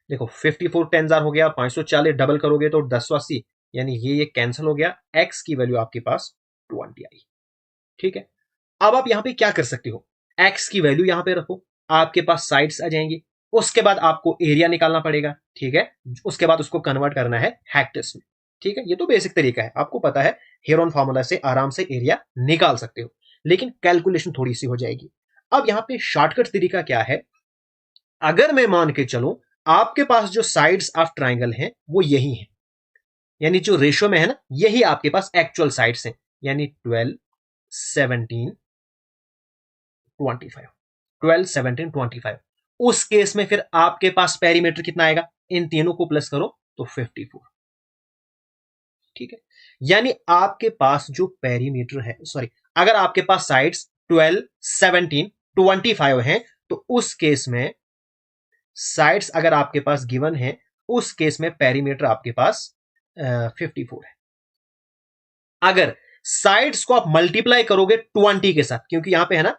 देखो 54 10 हो गया, 540 डबल करोगे तो 1080, यानी ये कैंसिल हो गया, x की वैल्यू आपके पास 20 आई, ठीक है। अब आप यहां पे क्या कर सकते हो, x की वैल्यू यहां पे रखो, आपके पास साइड्स आ जाएंगी, उसके बाद आपको एरिया निकालना पड़ेगा, ठीक है। उसके बाद उसको कन्वर्ट करना है हेक्टर्स में, ठीक है। ये तो बेसिक तरीका है, आपको पता है, हेयर ऑन फॉर्मूला से आराम से एरिया निकाल सकते हो, लेकिन कैलकुलेशन थोड़ी सी हो जाएगी। अब यहां पे शॉर्टकट तरीका क्या है, अगर मैं मान के चलूं आपके पास जो साइड्स ऑफ ट्राइंगल हैं वो यही हैं, यानी जो रेशियो में है ना, यही आपके पास एक्चुअल साइड्स हैं, यानी 12, 17, 25, 12, 17, 25। उस केस में फिर आपके पास पेरीमीटर कितना आएगा, इन तीनों को प्लस करो तो 54। ठीक है, यानी आपके पास जो पेरीमीटर है, सॉरी, अगर आपके पास साइड्स 12, 17, 25 हैं, तो उस केस में साइड्स अगर आपके पास गिवन है, उस केस में पेरीमीटर आपके पास 54 है। अगर साइड्स को आप मल्टीप्लाई करोगे 20 के साथ, क्योंकि यहां पे है ना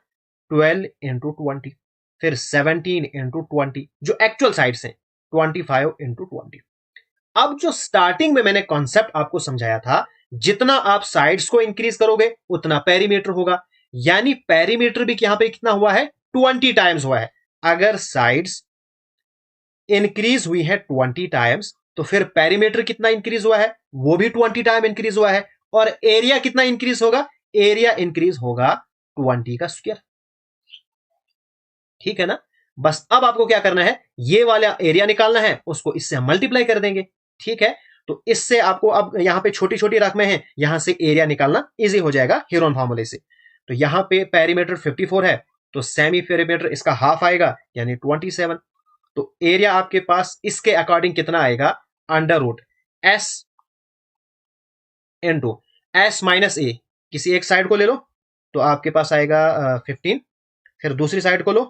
12 इंटू 20, फिर 17 इंटू 20, जो एक्चुअल साइड्स हैं 25 इंटू 20। अब जो स्टार्टिंग में मैंने कॉन्सेप्ट आपको समझाया था, जितना आप साइड्स को इंक्रीज करोगे उतना पेरीमीटर होगा, यानी पेरीमीटर भी यहां पे कितना हुआ है, 20 टाइम्स हुआ है। अगर साइड्स इंक्रीज हुई है 20 टाइम्स, तो फिर पेरीमीटर कितना इंक्रीज हुआ है, वो भी 20 टाइम इंक्रीज हुआ है। और एरिया कितना इंक्रीज होगा, एरिया इंक्रीज होगा 20 का स्क्वायर। ठीक है ना, बस अब आपको क्या करना है, ये वाला एरिया निकालना है, उसको इससे हम मल्टीप्लाई कर देंगे। ठीक है, तो इससे आपको अब यहां पे छोटी छोटी रकमें हैं, यहां से एरिया निकालना इजी हो जाएगा हेरोन फार्मूले से। तो यहां पे पेरीमीटर 54 है, तो सेमी पेरीमीटर इसका हाफ आएगा, यानी 27। तो एरिया आपके पास इसके अकॉर्डिंग कितना आएगा, under root S into S minus A, किसी एक साइड को ले लो तो आपके पास आएगा 15, फिर दूसरी साइड को लो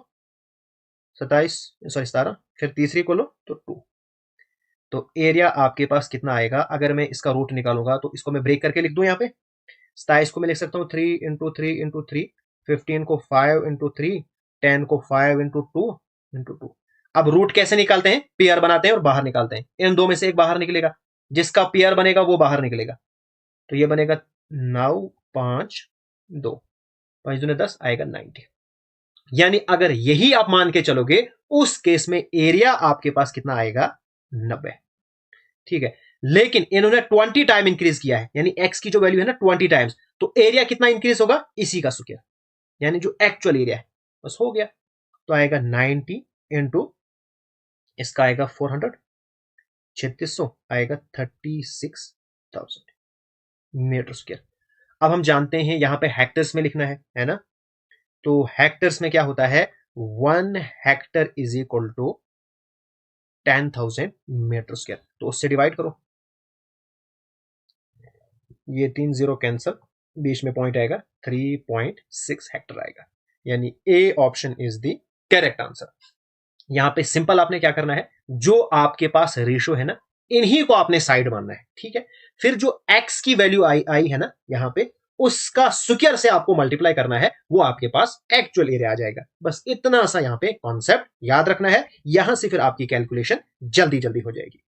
27, सॉरी 17, फिर तीसरी को लो तो 2। तो एरिया आपके पास कितना आएगा, अगर मैं इसका रूट निकालूंगा तो इसको मैं ब्रेक करके लिख दूं, यहां पे 27 को मैं लिख सकता हूं 3 इंटू 3 इंटू 3, 15 को 5 इंटू 3, 10 को 5 इंटू 2 इंटू 2। अब रूट कैसे निकालते हैं, पेयर बनाते हैं और बाहर निकालते हैं। इन दो में से एक बाहर निकलेगा, जिसका पेयर बनेगा वो बाहर निकलेगा। तो ये बनेगा 9, 5, 2, 5 दूने 10 आएगा 90। यानी अगर यही आप मान के चलोगे, उस केस में एरिया आपके पास कितना आएगा, 90। ठीक है, लेकिन इन्होंने 20 टाइम इंक्रीज किया है, यानी एक्स की जो वैल्यू है ना 20 टाइम्स, तो एरिया कितना इंक्रीज होगा, इसी का स्क्वायर, यानी जो एक्चुअल एरिया है, बस हो गया। तो आएगा 90 इंटू इसका आएगा 400, 3600 आएगा 36,000 मीटर स्क्वायर। अब हम जानते हैं यहां पे हेक्टर्स में लिखना है ना, तो हेक्टर्स में क्या होता है, 1 hectare is equal to 10,000 metre square. तो उससे डिवाइड करो, ये 3 जीरो कैंसल, बीच में पॉइंट आएगा, 3.6 हेक्टर आएगा, यानी A option is the correct answer. यहां पे सिंपल आपने क्या करना है, जो आपके पास रेशियो है ना, इन्हीं को आपने साइड मानना है। ठीक है, फिर जो एक्स की वैल्यू आई है ना यहां पे, उसका स्क्वायर से आपको मल्टीप्लाई करना है, वो आपके पास एक्चुअल एरिया आ जाएगा। बस इतना सा यहां पे कॉन्सेप्ट याद रखना है, यहां से फिर आपकी कैलकुलेशन जल्दी जल्दी हो जाएगी।